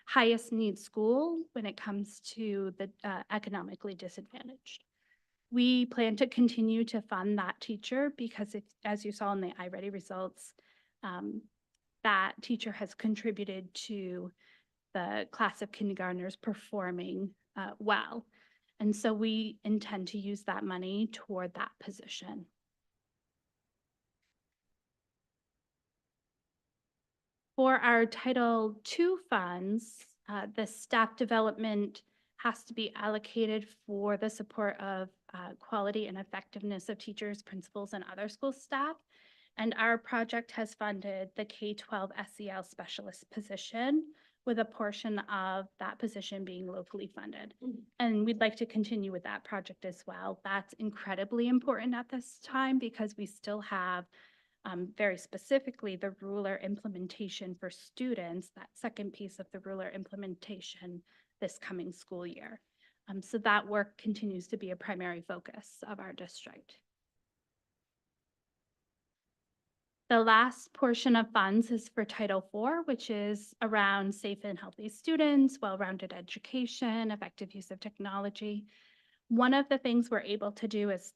highest need school when it comes to the economically disadvantaged. We plan to continue to fund that teacher because as you saw in the iReady results, that teacher has contributed to the class of kindergartners performing well. And so we intend to use that money toward that position. For our Title II funds, the staff development has to be allocated for the support of quality and effectiveness of teachers, principals, and other school staff. And our project has funded the K-12 SEL specialist position, with a portion of that position being locally funded. And we'd like to continue with that project as well. That's incredibly important at this time because we still have very specifically the ruler implementation for students, that second piece of the ruler implementation this coming school year. So that work continues to be a primary focus of our district. The last portion of funds is for Title IV, which is around safe and healthy students, well-rounded education, effective use of technology. One of the things we're able to do is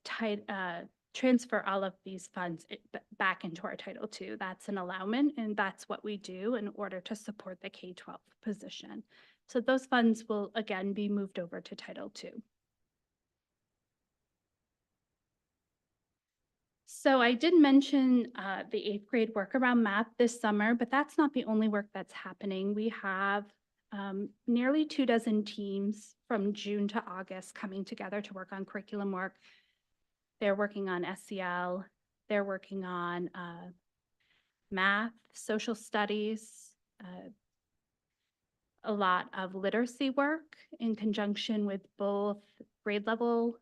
transfer all of these funds back into our Title II. That's an allowance, and that's what we do in order to support the K-12 position. So those funds will again be moved over to Title II. So I did mention the 8th grade work around math this summer, but that's not the only work that's happening. We have nearly 24 teams from June to August coming together to work on curriculum work. They're working on SEL, they're working on math, social studies, a lot of literacy work in conjunction with both grade level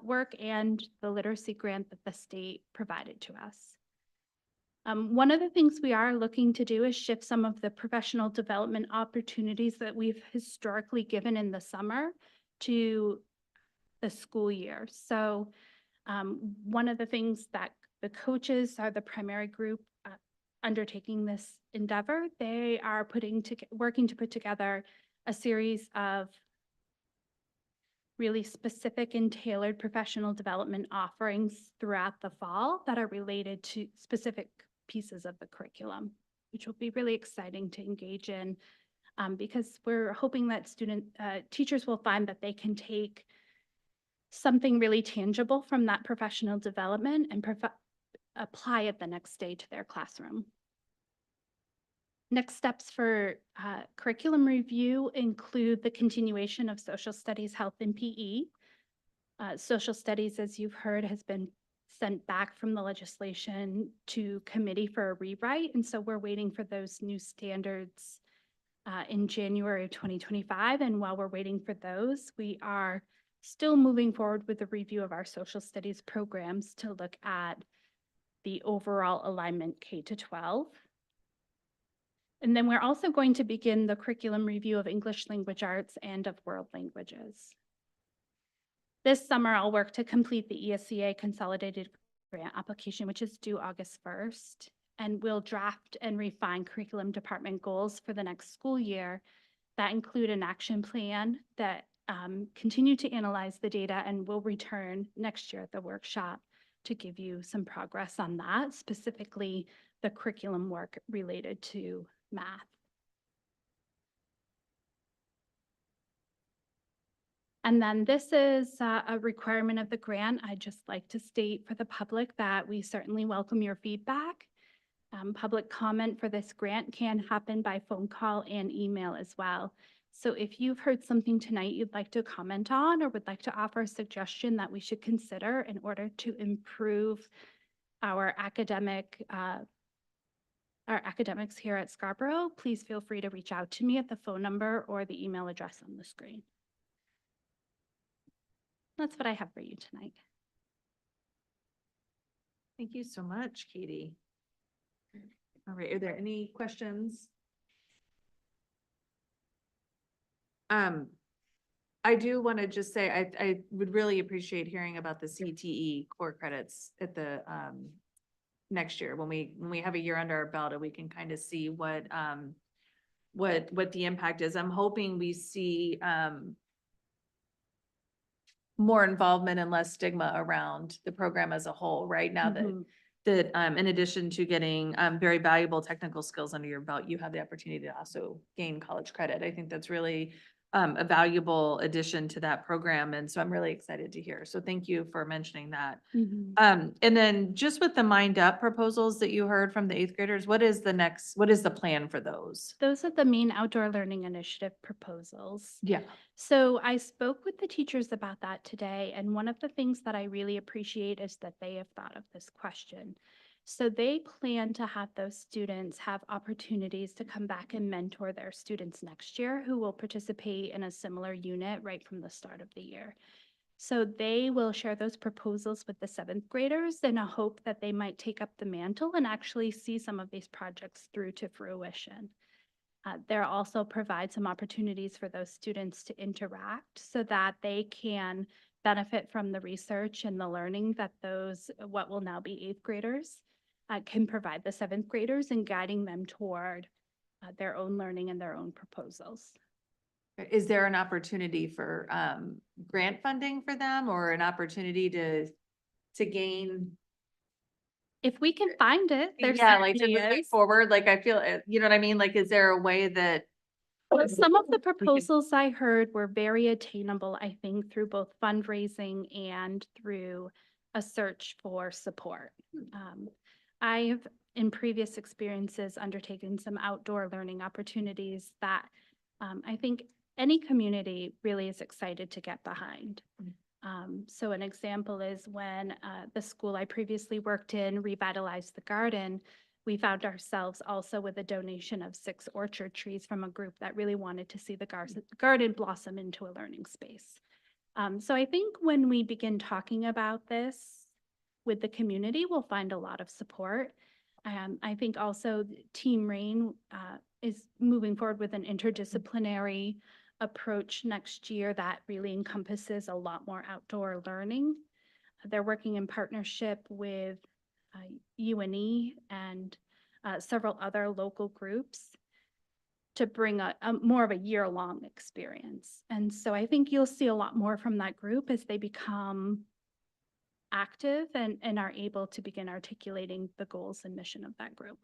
work and the literacy grant that the state provided to us. One of the things we are looking to do is shift some of the professional development opportunities that we've historically given in the summer to the school year. So one of the things that the coaches are the primary group undertaking this endeavor. They are working to put together a series of really specific and tailored professional development offerings throughout the fall that are related to specific pieces of the curriculum, which will be really exciting to engage in because we're hoping that teachers will find that they can take something really tangible from that professional development and apply it the next day to their classroom. Next steps for curriculum review include the continuation of social studies, health, and PE. Social studies, as you've heard, has been sent back from the legislation to committee for a rewrite. And so we're waiting for those new standards in January of 2025. And while we're waiting for those, we are still moving forward with the review of our social studies programs to look at the overall alignment K-12. And then we're also going to begin the curriculum review of English language arts and of world languages. This summer, I'll work to complete the ESCA consolidated grant application, which is due August 1st. And we'll draft and refine curriculum department goals for the next school year that include an action plan that continue to analyze the data, and we'll return next year at the workshop to give you some progress on that, specifically the curriculum work related to math. And then this is a requirement of the grant. I'd just like to state for the public that we certainly welcome your feedback. Public comment for this grant can happen by phone call and email as well. So if you've heard something tonight you'd like to comment on or would like to offer a suggestion that we should consider in order to improve our academics here at Scarborough, please feel free to reach out to me at the phone number or the email address on the screen. That's what I have for you tonight. Thank you so much, Katie. All right, are there any questions? I do want to just say, I would really appreciate hearing about the CTE core credits at the next year when we have a year under our belt and we can kind of see what the impact is. I'm hoping we see more involvement and less stigma around the program as a whole, right? Now that in addition to getting very valuable technical skills under your belt, you have the opportunity to also gain college credit. I think that's really a valuable addition to that program. And so I'm really excited to hear. So thank you for mentioning that. And then just with the Mind Up proposals that you heard from the 8th graders, what is the plan for those? Those are the main outdoor learning initiative proposals. Yeah. So I spoke with the teachers about that today. And one of the things that I really appreciate is that they have thought of this question. So they plan to have those students have opportunities to come back and mentor their students next year who will participate in a similar unit right from the start of the year. So they will share those proposals with the seventh graders in a hope that they might take up the mantle and actually see some of these projects through to fruition. There also provide some opportunities for those students to interact so that they can benefit from the research and the learning that those, what will now be eighth graders, can provide the seventh graders in guiding them toward their own learning and their own proposals. Is there an opportunity for grant funding for them or an opportunity to gain? If we can find it, there's Yeah, like to certainly move it is. forward, like I feel, you know what I mean? Like, is there a way that? Some of the proposals I heard were very attainable, I think, through both fundraising and through a search for support. I've, in previous experiences, undertaken some outdoor learning opportunities that I think any community really is excited to get behind. So an example is when the school I previously worked in revitalized the garden, we found ourselves also with a donation of 6 orchard trees from a group that really wanted to see the garden blossom into a learning space. So I think when we begin talking about this with the community, we'll find a lot of support. I think also Team Rain is moving forward with an interdisciplinary approach next year that really encompasses a lot more outdoor learning. They're working in partnership with UNE and several other local groups to bring a more of a year-long experience. And so I think you'll see a lot more from that group as they become active and are able to begin articulating the goals and mission of that group.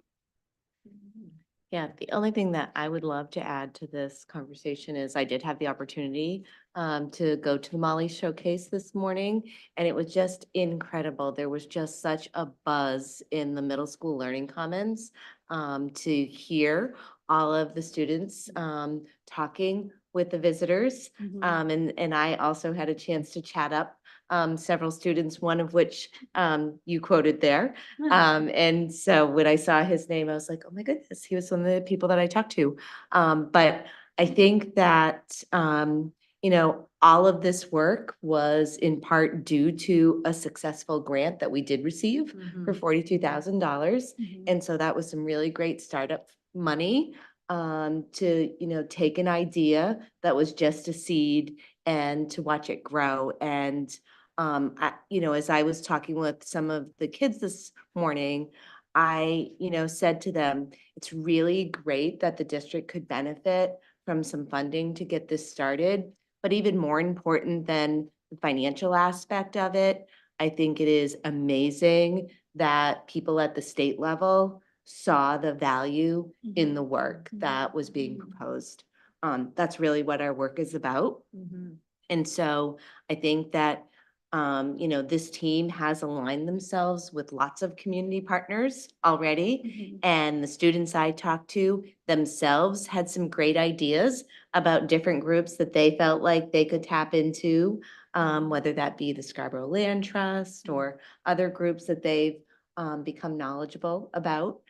Yeah, the only thing that I would love to add to this conversation is I did have the opportunity to go to the Molly Showcase this morning, and it was just incredible. There was just such a buzz in the middle school learning commons to hear all of the students talking with the visitors. And I also had a chance to chat up several students, one of which you quoted there. And so when I saw his name, I was like, oh my goodness, he was one of the people that I talked to. But I think that, you know, all of this work was in part due to a successful grant that we did receive for $42,000. And so that was some really great startup money to, you know, take an idea that was just a seed and to watch it grow. And you know, as I was talking with some of the kids this morning, I, you know, said to them, it's really great that the district could benefit from some funding to get this started. But even more important than the financial aspect of it, I think it is amazing that people at the state level saw the value in the work that was being proposed. That's really what our work is about. And so I think that you know, this team has aligned themselves with lots of community partners already. And the students I talked to themselves had some great ideas about different groups that they felt like they could tap into, whether that be the Scarborough Land Trust or other groups that they've become knowledgeable about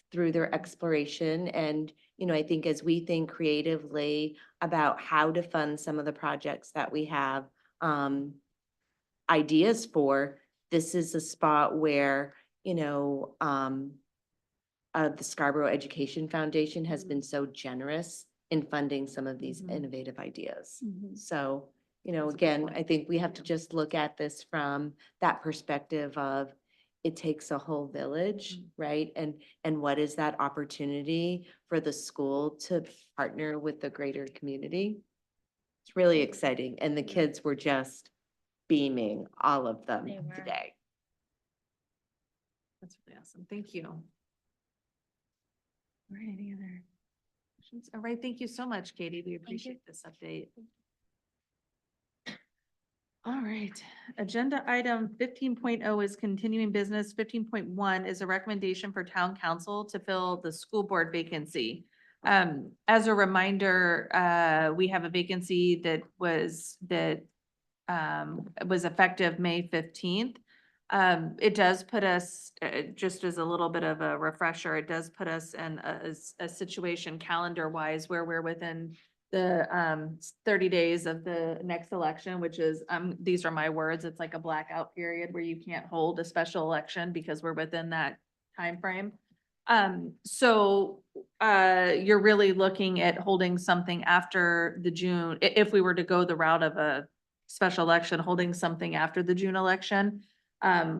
through their exploration. And, you know, I think as we think creatively about how to fund some of the projects that we have, ideas for, this is a spot where, you know, the Scarborough Education Foundation has been so generous in funding some of these innovative ideas. So, you know, again, I think we have to just look at this from that perspective of it takes a whole village, right? And what is that opportunity for the school to partner with the greater community? It's really exciting. And the kids were just beaming, all of them today. That's really awesome. Thank you. All right, any other questions? All right, thank you so much, Katie. We appreciate this update. All right, agenda item 15.0 is continuing business. 15.1 is a recommendation for town council to fill the school board vacancy. As a reminder, we have a vacancy that was effective May 15th. It does put us, just as a little bit of a refresher, it does put us in a situation calendar wise where we're within the 30 days of the next election, which is, these are my words, it's like a blackout period where you can't hold a special election because we're within that time frame. So you're really looking at holding something after the June, if we were to go the route of a special election, holding something after the June election,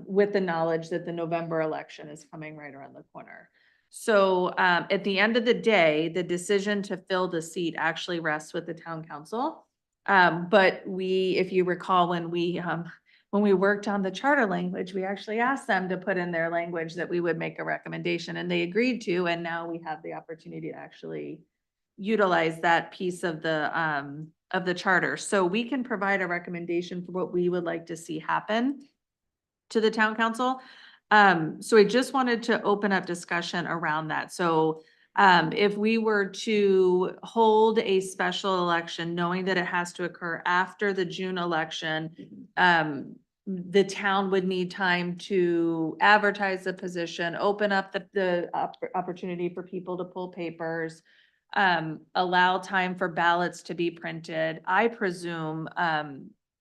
with the knowledge that the November election is coming right around the corner. So at the end of the day, the decision to fill the seat actually rests with the town council. But if you recall, when we worked on the charter language, we actually asked them to put in their language that we would make a recommendation, and they agreed to, and now we have the opportunity to actually utilize that piece of the charter. So we can provide a recommendation for what we would like to see happen to the town council. So I just wanted to open up discussion around that. So if we were to hold a special election, knowing that it has to occur after the June election, the town would need time to advertise the position, open up the opportunity for people to pull papers, allow time for ballots to be printed. I presume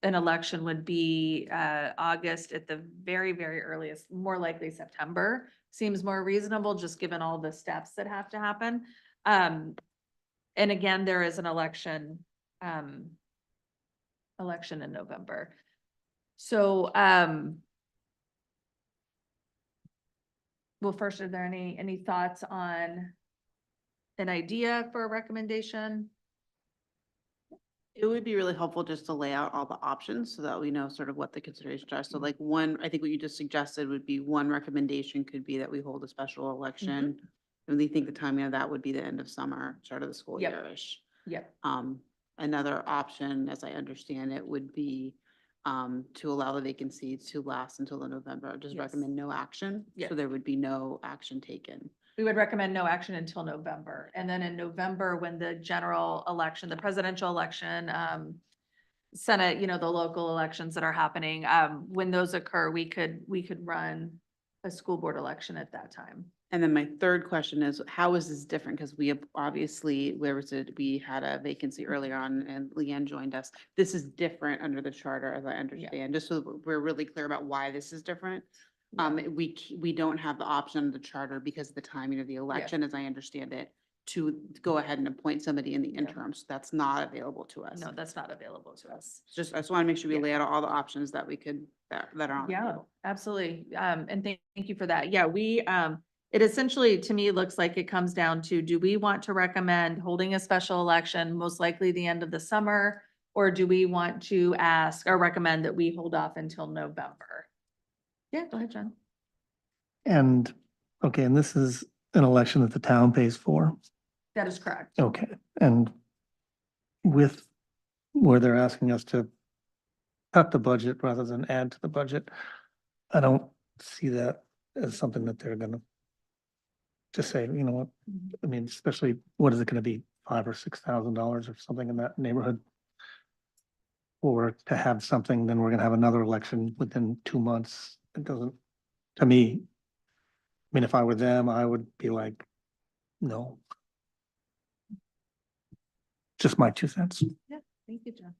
an election would be August at the very, very earliest, more likely September. Seems more reasonable, just given all the steps that have to happen. And again, there is an election in November. So, well, first, are there any thoughts on an idea for a recommendation? It would be really helpful just to lay out all the options so that we know sort of what the considerations are. So like one, I think what you just suggested would be one recommendation could be that we hold a special election. And we think the timing of that would be the end of summer, start of the school Yep. year-ish. Yep. Another option, as I understand it, would be to allow the vacancy to last until the November. Just Yes. recommend no action. Yes. So there would be no action taken. We would recommend no action until November. And then in November, when the general election, the presidential election, Senate, the local elections that are happening, when those occur, we could run a school board election at that time. And then my third question is, how is this different? Because we have obviously, we had a vacancy earlier on and Leanne joined us. This is different under the charter, as I understand, just so that we're really clear about why this is different. We don't have the option in the charter because of the timing of the election, as I understand it, to go ahead and appoint somebody in the interim. So that's not available to us. No, that's not available to us. I just want to make sure we Yeah. lay out all the options that we could, that are on the Yeah, table. absolutely. And thank you for that. Yeah, it essentially, to me, looks like it comes down to, do we want to recommend holding a special election, most likely the end of the summer? Or do we want to ask or recommend that we hold off until November? Yeah, go ahead, John. And, okay, and this is an election that the town pays for. That is correct. Okay, and with where they're asking us to cut the budget rather than add to the budget, I don't see that as something that they're gonna just say, you know what, I mean, especially, what is it gonna be, $5,000 or $6,000 or something in that neighborhood? Or to have something, then we're gonna have another election within 2 months. It doesn't, to me, I mean, if I were them, I would be like, no. Just my 2 cents. Yeah, thank you, John.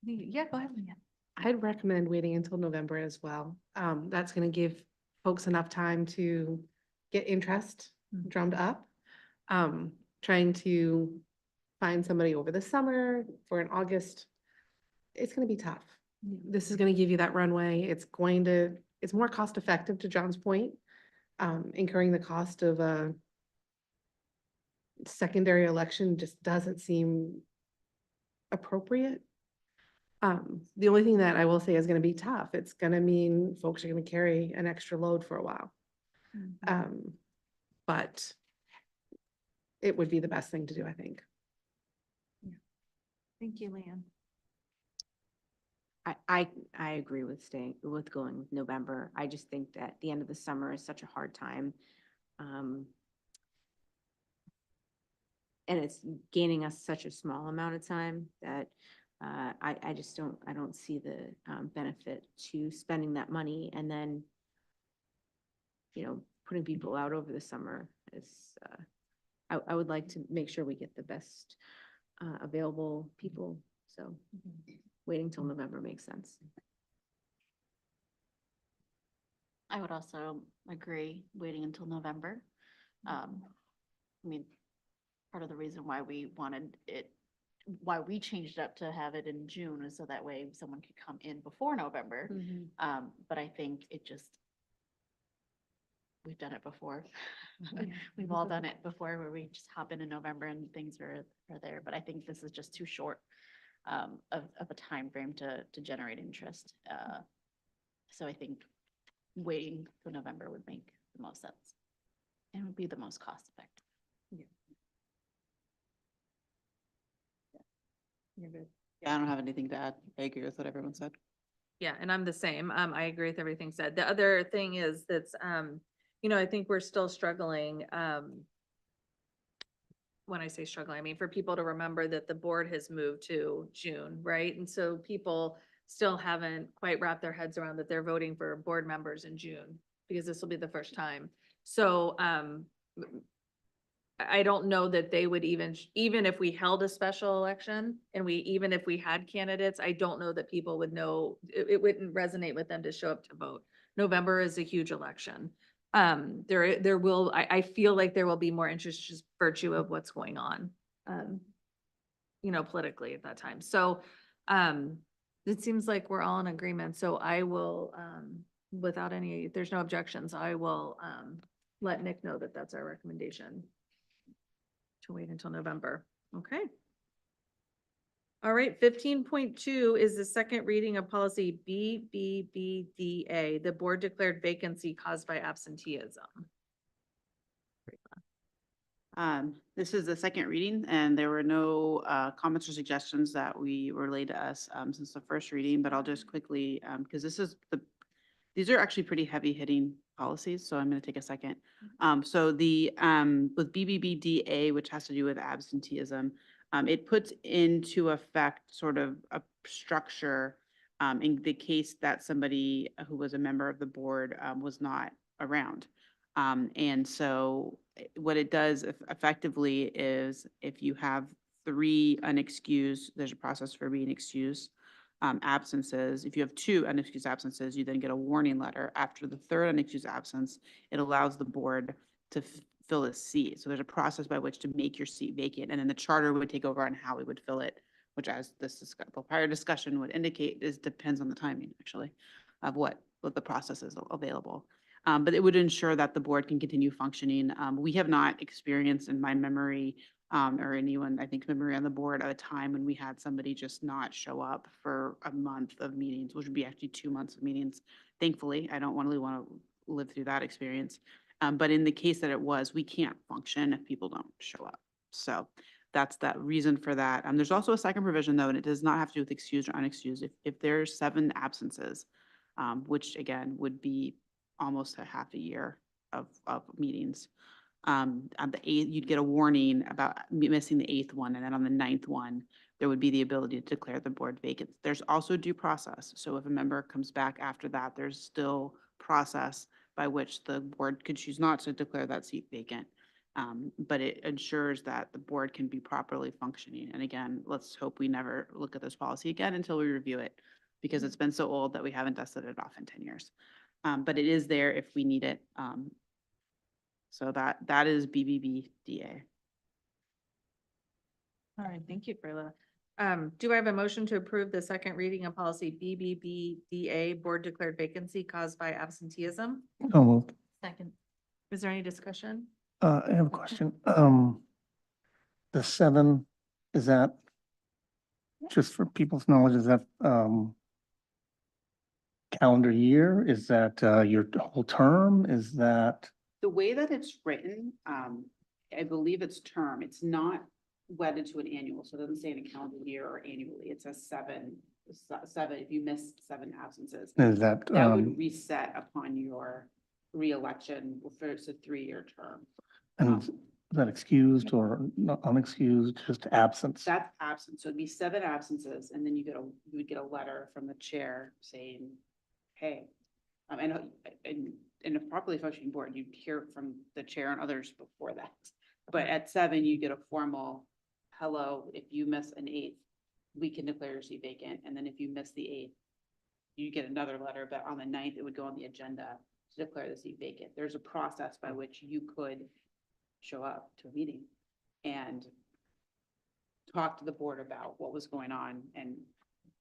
Yeah, go ahead, Leanne. I'd recommend waiting until November as well. That's gonna give folks enough time to get interest drummed up. Trying to find somebody over the summer for an August, it's gonna be tough. This is gonna give you that runway. It's more cost effective, to John's point. Incurring the cost of a secondary election just doesn't seem appropriate. The only thing that I will say is gonna be tough. It's gonna mean folks are gonna carry an extra load for a while. But it would be the best thing to do, I think. Thank you, Leanne. I agree with going with November. I just think that the end of the summer is such a hard time. And it's gaining us such a small amount of time that I just I don't see the benefit to spending that money and then, putting people out over the summer is, I would like to make sure we get the best available people. So waiting till November makes sense. I would also agree, waiting until November. I mean, part of the reason why we wanted it, why we changed it up to have it in June is so that way someone could come in before November. But I think it just, we've done it before. We've all done it before where we just hop in November and things are there. But I think this is just too short of a time frame to generate interest. So I think waiting till November would make the most sense and would be the most cost effective. You're good. Yeah, I don't have anything to add. I agree with what everyone said. Yeah, and I'm the same. I agree with everything said. The other thing is that's, I think we're still struggling. When I say struggling, I mean, for people to remember that the board has moved to June, right? And so people still haven't quite wrapped their heads around that they're voting for board members in June, because this will be the first time. So, I don't know that they would even if we held a special election and even if we had candidates, I don't know that people would know, it wouldn't resonate with them to show up to vote. November is a huge election. I feel like there will be more interest just virtue of what's going on, politically at that time. So, it seems like we're all in agreement. So I will, there's no objections, I will, let Nick know that that's our recommendation to wait until November. Okay. All right, 15.2 is the second reading of policy BBBDA, the board declared vacancy caused by absenteeism. This is the second reading and there were no comments or suggestions that were relayed to us since the first reading, but I'll just quickly, because these are actually pretty heavy hitting policies, so I'm going to take a second. So with BBBDA, which has to do with absenteeism, it puts into effect sort of a structure in the case that somebody who was a member of the board was not around. And so what it does effectively is if you have 3 unexcused, there's a process for being excused absences. If you have 2 unexcused absences, you then get a warning letter. After the 3rd unexcused absence, it allows the board to fill a seat. So there's a process by which to make your seat vacant, and then the charter would take over on how we would fill it, which, as the prior discussion would indicate, depends on the timing actually of what the process is available. But it would ensure that the board can continue functioning. We have not experienced in my memory or anyone, I think, memory on the board at a time when we had somebody just not show up for a month of meetings, which would be actually 2 months of meetings. Thankfully, I don't really want to live through that experience. But in the case that it was, we can't function if people don't show up. So that's that reason for that. There's also a second provision though, and it does not have to do with excused or unexcused. If there's 7 absences, which again would be almost a half a year of meetings. On the 8th, you'd get a warning about missing the 8th one, and then on the 9th one, there would be the ability to declare the board vacant. There's also due process. So if a member comes back after that, there's still process by which the board could choose not to declare that seat vacant. But it ensures that the board can be properly functioning. And again, let's hope we never look at this policy again until we review it, because it's been so old that we haven't dusted it off in 10 years. But it is there if we need it. So that is BBBDA. All right, thank you, Perla. Do I have a motion to approve the second reading of policy BBBDA, board declared vacancy caused by absenteeism? So moved. Second. Is there any discussion? I have a question. The 7, is that, just for people's knowledge, is that, calendar year? Is that, your whole term? Is that? The way that it's written, I believe it's term. It's not wedded to an annual, so it doesn't say in a calendar year or annually. It says 7, if you missed 7 absences. Is that, That would reset upon your reelection for it's a 3-year term. and Is that excused or not unexcused, just absence? That's absent, so it'd be 7 absences, and then you would get a letter from the chair saying, hey, in a properly functioning board, you'd hear from the chair and others before that. But at 7, you get a formal, hello, if you miss an 8th, we can declare your seat vacant, and then if you miss the 8th, you get another letter, but on the 9th, it would go on the agenda to declare the seat vacant. There's a process by which you could show up to a meeting and talk to the board about what was going on and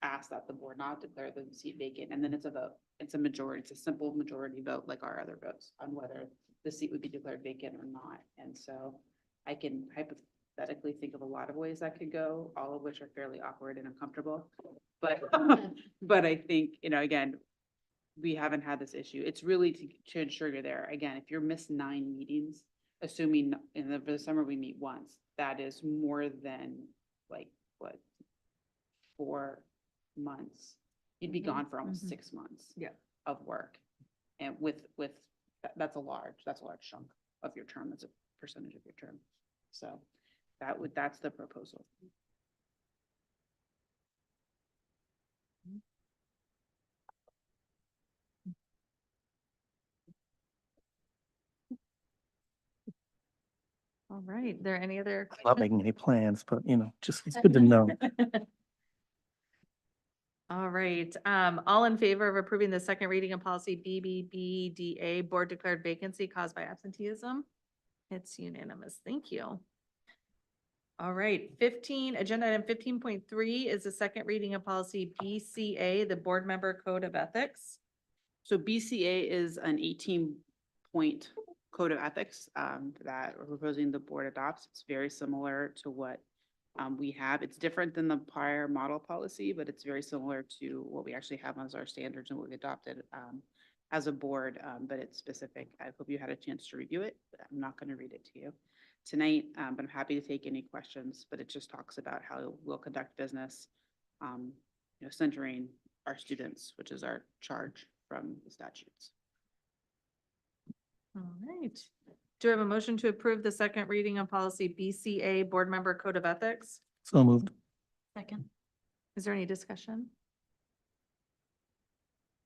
ask that the board not declare the seat vacant. And then it's a vote. It's a majority. It's a simple majority vote like our other votes on whether the seat would be declared vacant or not. And so I can hypothetically think of a lot of ways that could go, all of which are fairly awkward and uncomfortable. But, but I think, again, we haven't had this issue. It's really to ensure you're there. Again, if you're missed 9 meetings, assuming for the summer we meet once, that is more than like, what, 4 months. You'd be gone for almost 6 months of work. And that's a large chunk of your term. That's a percentage of your term. So that's the proposal. All right, there any other? I'm not making any plans, but just, it's good to know. All right, all in favor of approving the second reading of policy BBBDA, board declared vacancy caused by absenteeism? It's unanimous. Thank you. All right, agenda item 15.3 is the second reading of policy BCA, the board member code of ethics. So BCA is an 18-point code of ethics that we're proposing the board adopts. It's very similar to what we have. It's different than the prior model policy, but it's very similar to what we actually have as our standards and what we adopted as a board, but it's specific. I hope you had a chance to review it, but I'm not going to read it to you tonight, but I'm happy to take any questions, but it just talks about how we'll conduct business, centering our students, which is our charge from the statutes. All right. Do I have a motion to approve the second reading of policy BCA, board member code of ethics? So moved. Second. Is there any discussion?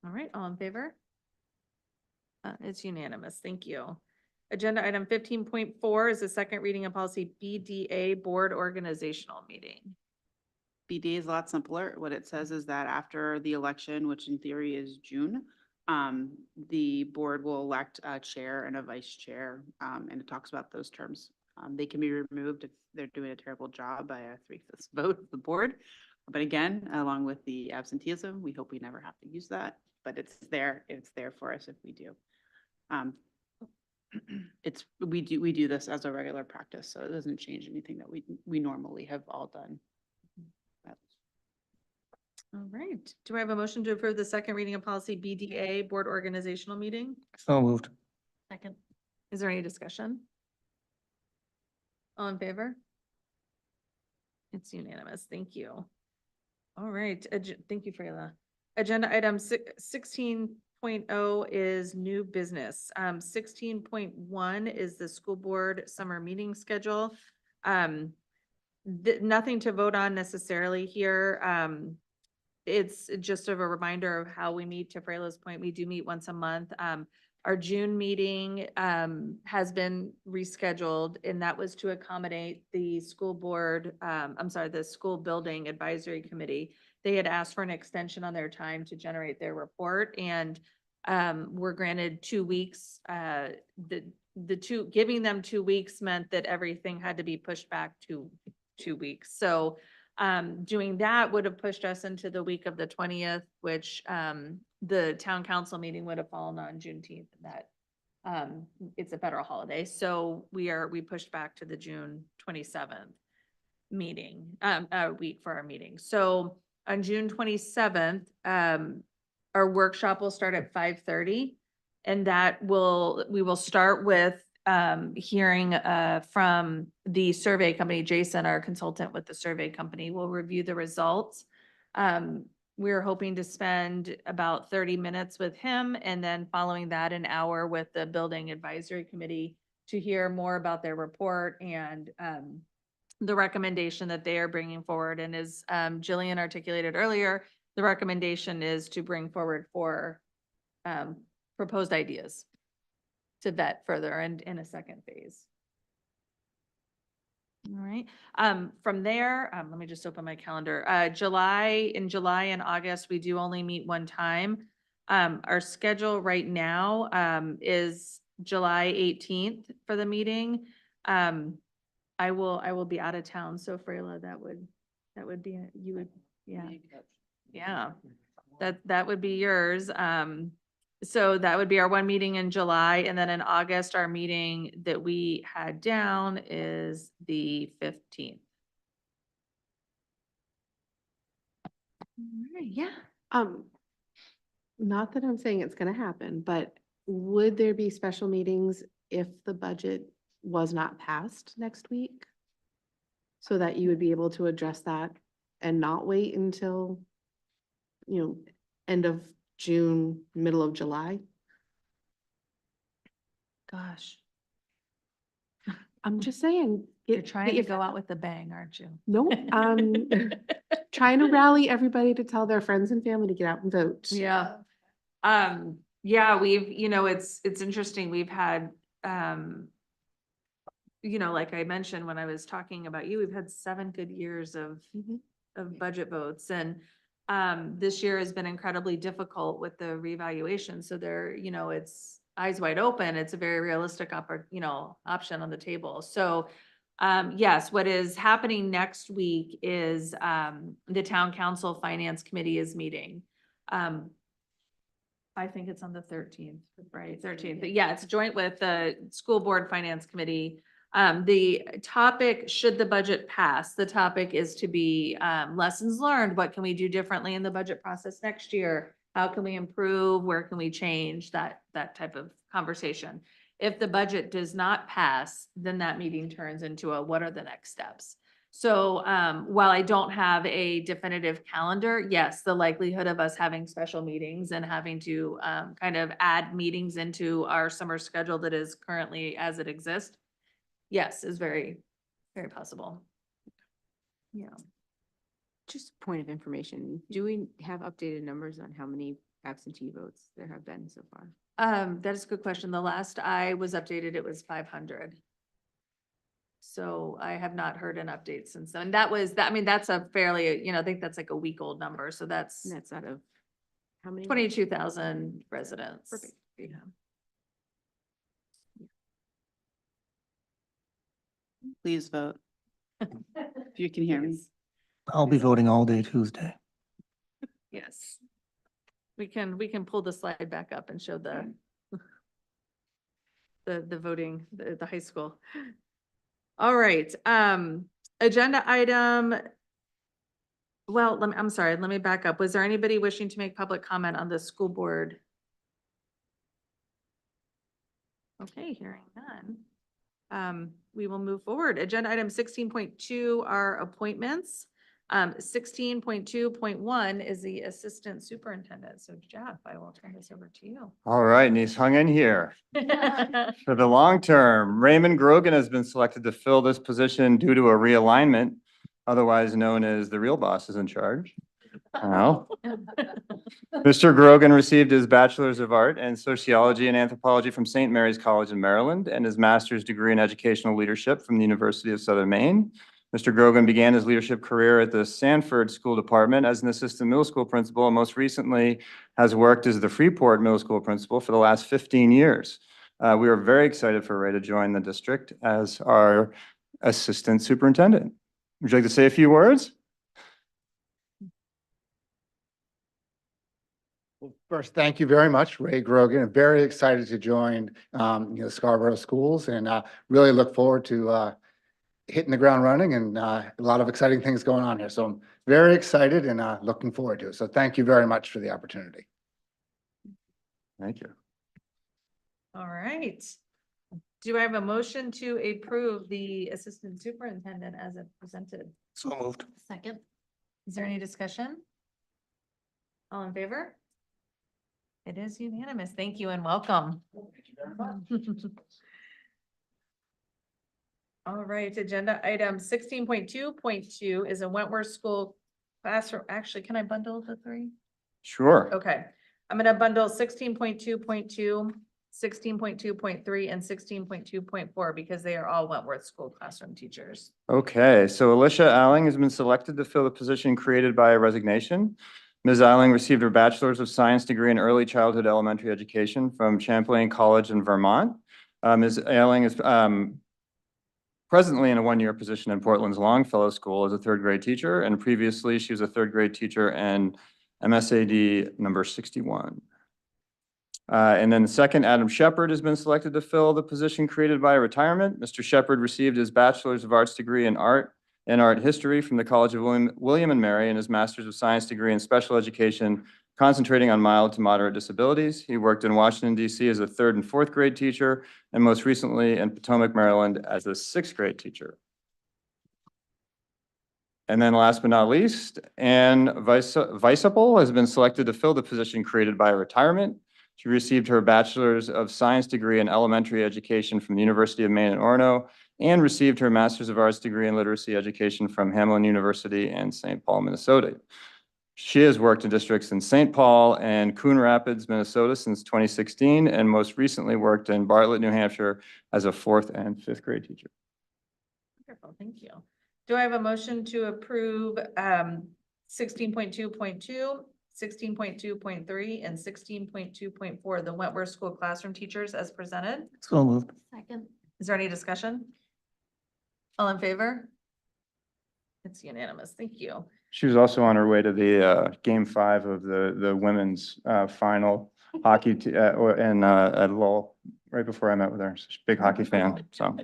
All right, all in favor? It's unanimous. Thank you. Agenda item 15.4 is the second reading of policy BDA, board organizational meeting. BDA is a lot simpler. What it says is that after the election, which in theory is June, the board will elect a chair and a vice chair, and it talks about those terms. They can be removed if they're doing a terrible job by a 3/5 vote of the board. But again, along with the absenteeism, we hope we never have to use that, but it's there for us if we do. We do this as a regular practice, so it doesn't change anything that we normally have all done. All right. Do I have a motion to approve the second reading of policy BDA, board organizational meeting? So moved. Second. Is there any discussion? All in favor? It's unanimous. Thank you. All right. Thank you, Frayla. Agenda item 16.0 is new business. 16.1 is the school board summer meeting schedule. Nothing to vote on necessarily here. It's just a reminder of how we meet. To Frayla's point, we do meet once a month. Our June meeting has been rescheduled, and that was to accommodate the school board, the school building advisory committee. They had asked for an extension on their time to generate their report, and were granted 2 weeks. Giving them 2 weeks meant that everything had to be pushed back to 2 weeks. So doing that would have pushed us into the week of the 20th, which the town council meeting would have fallen on Juneteenth. That it's a federal holiday, so we pushed back to the June 27th meeting, week for our meeting. So on June 27th, our workshop will start at 5:30, and we will start with hearing from the survey company. Jason, our consultant with the survey company, will review the results. We're hoping to spend about 30 minutes with him, and then following that, an hour with the building advisory committee to hear more about their report and, the recommendation that they are bringing forward. And as, Jillian articulated earlier, the recommendation is to bring forward for, proposed ideas to vet further and in a second phase. All right, from there, let me just open my calendar. In July and August, we do only meet one time. Our schedule right now, is July 18th for the meeting. I will be out of town, so Freyla, that would be, you would, yeah. Yeah, that would be yours. So that would be our one meeting in July, and then in August, our meeting that we had down is the 15th. Yeah. Not that I'm saying it's gonna happen, but would there be special meetings if the budget was not passed next week? So that you would be able to address that and not wait until, end of June, middle of July? Gosh, I'm just saying. you're trying to go out with a bang, aren't you? No, trying to rally everybody to tell their friends and family to get out and vote. Yeah. Yeah, we've, it's interesting. We've had, like I mentioned, when I was talking about you, we've had 7 good years of budget votes. And, this year has been incredibly difficult with the revaluation. So there, it's eyes wide open. It's a very realistic option on the table. So, yes, what is happening next week is, the town council finance committee is meeting. I think it's on the 13th, right? 13th. But yeah, it's joint with the school board finance committee. The topic, should the budget pass, the topic is to be, lessons learned. What can we do differently in the budget process next year? How can we improve? Where can we change? That type of conversation. If the budget does not pass, then that meeting turns into a, what are the next steps? So, while I don't have a definitive calendar, yes, the likelihood of us having special meetings and having to, kind of add meetings into our summer schedule that is currently as it exists, yes, is very, very possible. Yeah. Just point of information, do we have updated numbers on how many absentee votes there have been so far? That is a good question. The last I was updated, it was 500. So I have not heard an update since then. That's a fairly, I think that's like a week old number. So that's And that's out of how many? 22,000 residents. Perfect. Yeah. Please vote. If you can hear me. I'll be voting all day Tuesday. Yes. We can pull the slide back up and show the voting, the high school. All right, agenda item. Well, I'm sorry, let me back up. Was there anybody wishing to make public comment on the school board? Okay, hearing none. We will move forward. Agenda item 16.2 are appointments. 16.2.1 is the assistant superintendent. So Jeff, I will turn this over to you. All right, and he's hung in here. For the long term, Raymond Grogan has been selected to fill this position due to a realignment, otherwise known as the real boss is in charge. Well, Mr. Grogan received his Bachelor's of Art in Sociology and Anthropology from St. Mary's College in Maryland and his Master's degree in Educational Leadership from the University of Southern Maine. Mr. Grogan began his leadership career at the Sanford School Department as an assistant middle school principal, and most recently has worked as the Freeport Middle School principal for the last 15 years. We are very excited for Ray to join the district as our assistant superintendent. Would you like to say a few words? Well, first, thank you very much, Ray Grogan. I'm very excited to join, Scarborough Schools, and really look forward to hitting the ground running and a lot of exciting things going on here. So I'm very excited and looking forward to it. So thank you very much for the opportunity. Thank you. All right. Do I have a motion to approve the assistant superintendent as it presented? So moved. Second. Is there any discussion? All in favor? It is unanimous. Thank you and welcome. All right, agenda item 16.2.2 is a Wentworth School classroom. Actually, can I bundle the three? Sure. Okay, I'm gonna bundle 16.2.2, 16.2.3, and 16.2.4 because they are all Wentworth School classroom teachers. Okay, so Alicia Alling has been selected to fill the position created by a resignation. Ms. Alling received her Bachelor's of Science degree in Early Childhood Elementary Education from Champlain College in Vermont. Ms. Alling is presently in a one-year position in Portland's Longfellow School as a third grade teacher, and previously she was a third grade teacher in MSAD number 61. And then the second, Adam Shepard has been selected to fill the position created by a retirement. Mr. Shepard received his Bachelor's of Arts degree in Art and Art History from the College of William and Mary and his Master's of Science degree in Special Education, concentrating on mild to moderate disabilities. He worked in Washington, D.C. as a third and fourth grade teacher, and most recently in Potomac, Maryland as a sixth grade teacher. And then last but not least, Anne Weissapel has been selected to fill the position created by a retirement. She received her Bachelor's of Science degree in Elementary Education from the University of Maine at Orono and received her Master's of Arts degree in Literacy Education from Hamline University in St. Paul, Minnesota. She has worked in districts in St. Paul and Coon Rapids, Minnesota since 2016, and most recently worked in Bartlett, New Hampshire as a fourth and fifth grade teacher. Wonderful, thank you. Do I have a motion to approve 16.2.2, 16.2.3, and 16.2.4, the Wentworth School classroom teachers as presented? So moved. Second. Is there any discussion? All in favor? It's unanimous, thank you. She was also on her way to the Game 5 of the women's final hockey at Lowell, right before I met with her. She's a big hockey fan, so.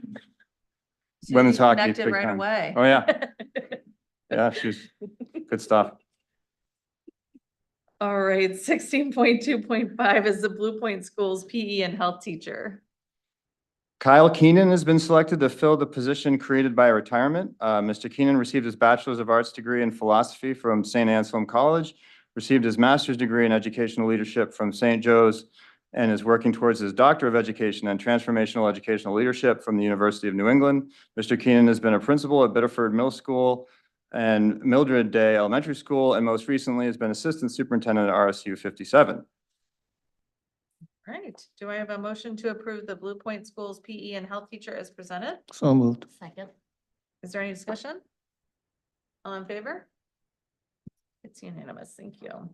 So Women's you hockey, connected big right time. away. Oh, yeah. Yeah, she's good stuff. All right, 16.2.5 is the Blue Point Schools PE and health teacher. Kyle Keenan has been selected to fill the position created by retirement. Mr. Keenan received his Bachelor's of Arts degree in philosophy from St. Anselm College, received his master's degree in educational leadership from St. Joe's, and is working towards his Doctor of Education and Transformational Educational Leadership from the University of New England. Mr. Keenan has been a principal at Biddeford Middle School and Mildred Day Elementary School, and most recently has been Assistant Superintendent at RSU 57. All right, do I have a motion to approve the Blue Point Schools PE and health teacher as presented? So moved. Second. Is there any discussion? All in favor? It's unanimous, thank you.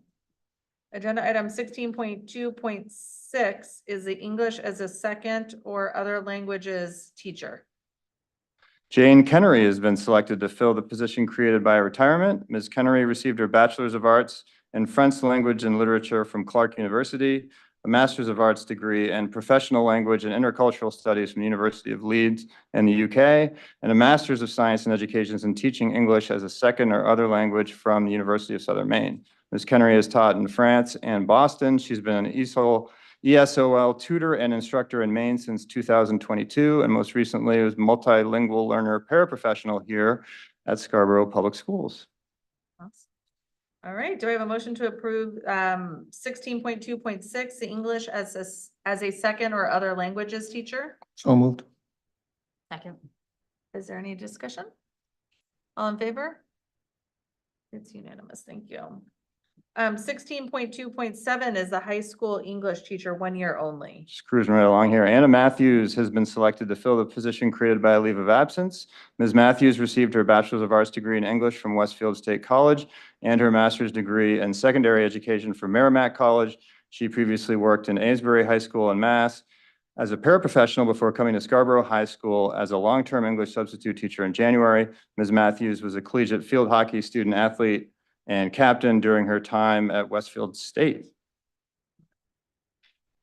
Agenda item 16.2.6 is the English as a second or other languages teacher. Jane Kennery has been selected to fill the position created by retirement. Ms. Kennery received her Bachelor's of Arts in French Language and Literature from Clark University, a Master's of Arts degree in Professional Language and Intercultural Studies from the University of Leeds in the UK, and a Master's of Science in Education in Teaching English as a second or other language from the University of Southern Maine. Ms. Kennery has taught in France and Boston. She's been an ESOL tutor and instructor in Maine since 2022, and most recently was multilingual learner paraprofessional here at Scarborough Public Schools. All right, do I have a motion to approve 16.2.6, the English as a second or other languages teacher? So moved. Second. Is there any discussion? All in favor? It's unanimous, thank you. 16.2.7 is the high school English teacher, 1 year only. Just cruising right along here. Anna Matthews has been selected to fill the position created by a leave of absence. Ms. Matthews received her Bachelor's of Arts degree in English from Westfield State College and her Master's degree in Secondary Education from Merrimack College. She previously worked in Amesbury High School in Mass as a paraprofessional before coming to Scarborough High School as a long-term English substitute teacher in January. Ms. Matthews was a collegiate field hockey student athlete and captain during her time at Westfield State.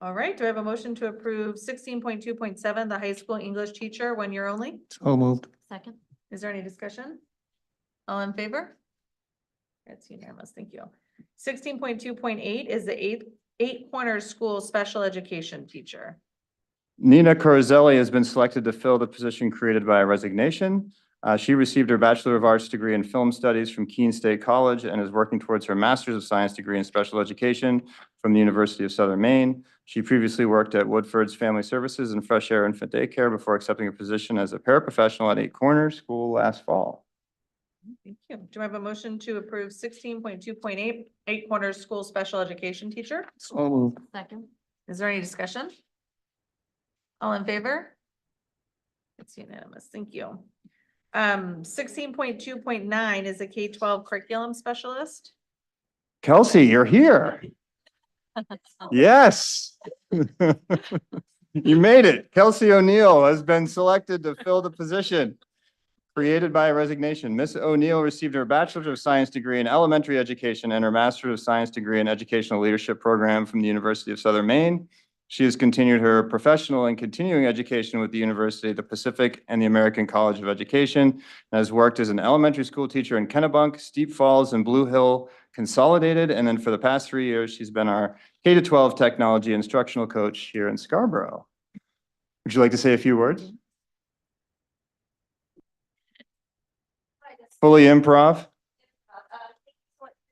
All right, do I have a motion to approve 16.2.7, the high school English teacher, 1 year only? So moved. Second. Is there any discussion? All in favor? It's unanimous, thank you. 16.2.8 is the Eight Corners School special education teacher. Nina Corizelli has been selected to fill the position created by a resignation. She received her Bachelor of Arts degree in Film Studies from Keene State College and is working towards her Master's of Science degree in Special Education from the University of Southern Maine. She previously worked at Woodford's Family Services and Fresh Air Infant Daycare before accepting a position as a paraprofessional at Eight Corners School last fall. Thank you. Do I have a motion to approve 16.2.8 Eight Corners School Special Education Teacher? So moved. Second. Is there any discussion? All in favor? It's unanimous. Thank you. 16.2.9 is a K-12 curriculum specialist. Kelsey, you're here. Yes. You made it. Kelsey O'Neill has been selected to fill the position created by a resignation. Miss O'Neill received her Bachelor of Science degree in Elementary Education and her Master of Science degree in Educational Leadership program from the University of Southern Maine. She has continued her professional and continuing education with the University of the Pacific and the American College of Education, and has worked as an elementary school teacher in Kennebunk, Steep Falls, and Blue Hill Consolidated. And then for the past 3 years, she's been our K-12 technology instructional coach here in Scarborough. Would you like to say a few words? Fully improv.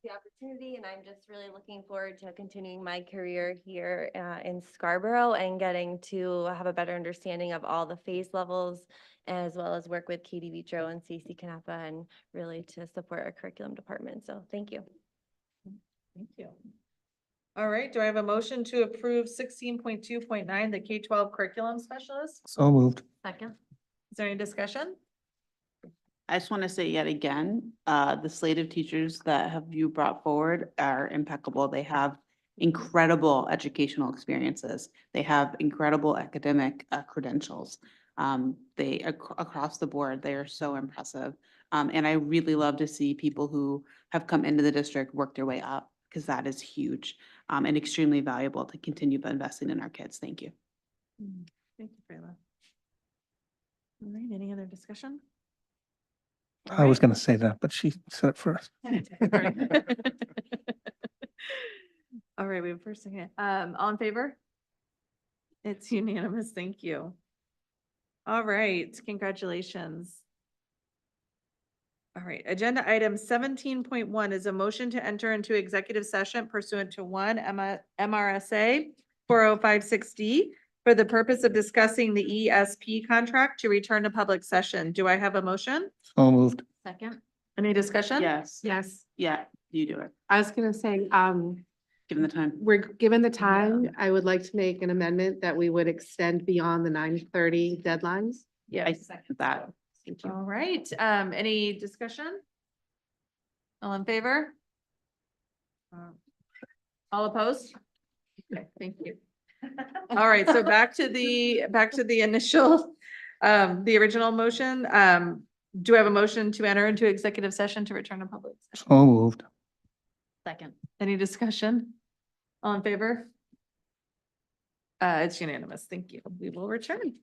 The opportunity, and I'm just really looking forward to continuing my career here in Scarborough and getting to have a better understanding of all the phase levels, as well as work with Katie Vitro and Stacey Canepa, and really to support our curriculum department. So thank you. Thank you. All right, do I have a motion to approve 16.2.9, the K-12 curriculum specialist? So moved. Second. Is there any discussion? I just want to say yet again, the slate of teachers that have you brought forward are impeccable. They have incredible educational experiences. They have incredible academic credentials. Across the board, they are so impressive. And I really love to see people who have come into the district work their way up, because that is huge and extremely valuable to continue investing in our kids. Thank you. Thank you, Frayla. All right, any other discussion? I was going to say that, but she said it first. All right, we have first second. All in favor? It's unanimous. Thank you. All right, congratulations. All right, agenda item 17.1 is a motion to enter into executive session pursuant to MRSA 4056D for the purpose of discussing the ESP contract to return to public session. Do I have a motion? So moved. Second. Any discussion? Yes. Yes, Yeah, you do it. I was gonna say, Given the time. we're given the time, I would like to make an amendment that we would extend beyond the 9:30 deadlines. I Yes. second that. Thank you. All right, any discussion? All in favor? All opposed? Okay, thank you. All right, so back to the initial, the original motion. Do I have a motion to enter into executive session to return to public session? So moved. Second. Any discussion? All in favor? It's unanimous. Thank you. We will return.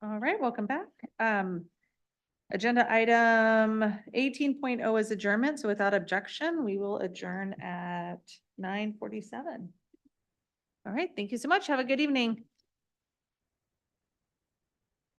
All right, welcome back. Agenda item 18.0 is adjournment, so without objection, we will adjourn at 9:47. All right, thank you so much. Have a good evening.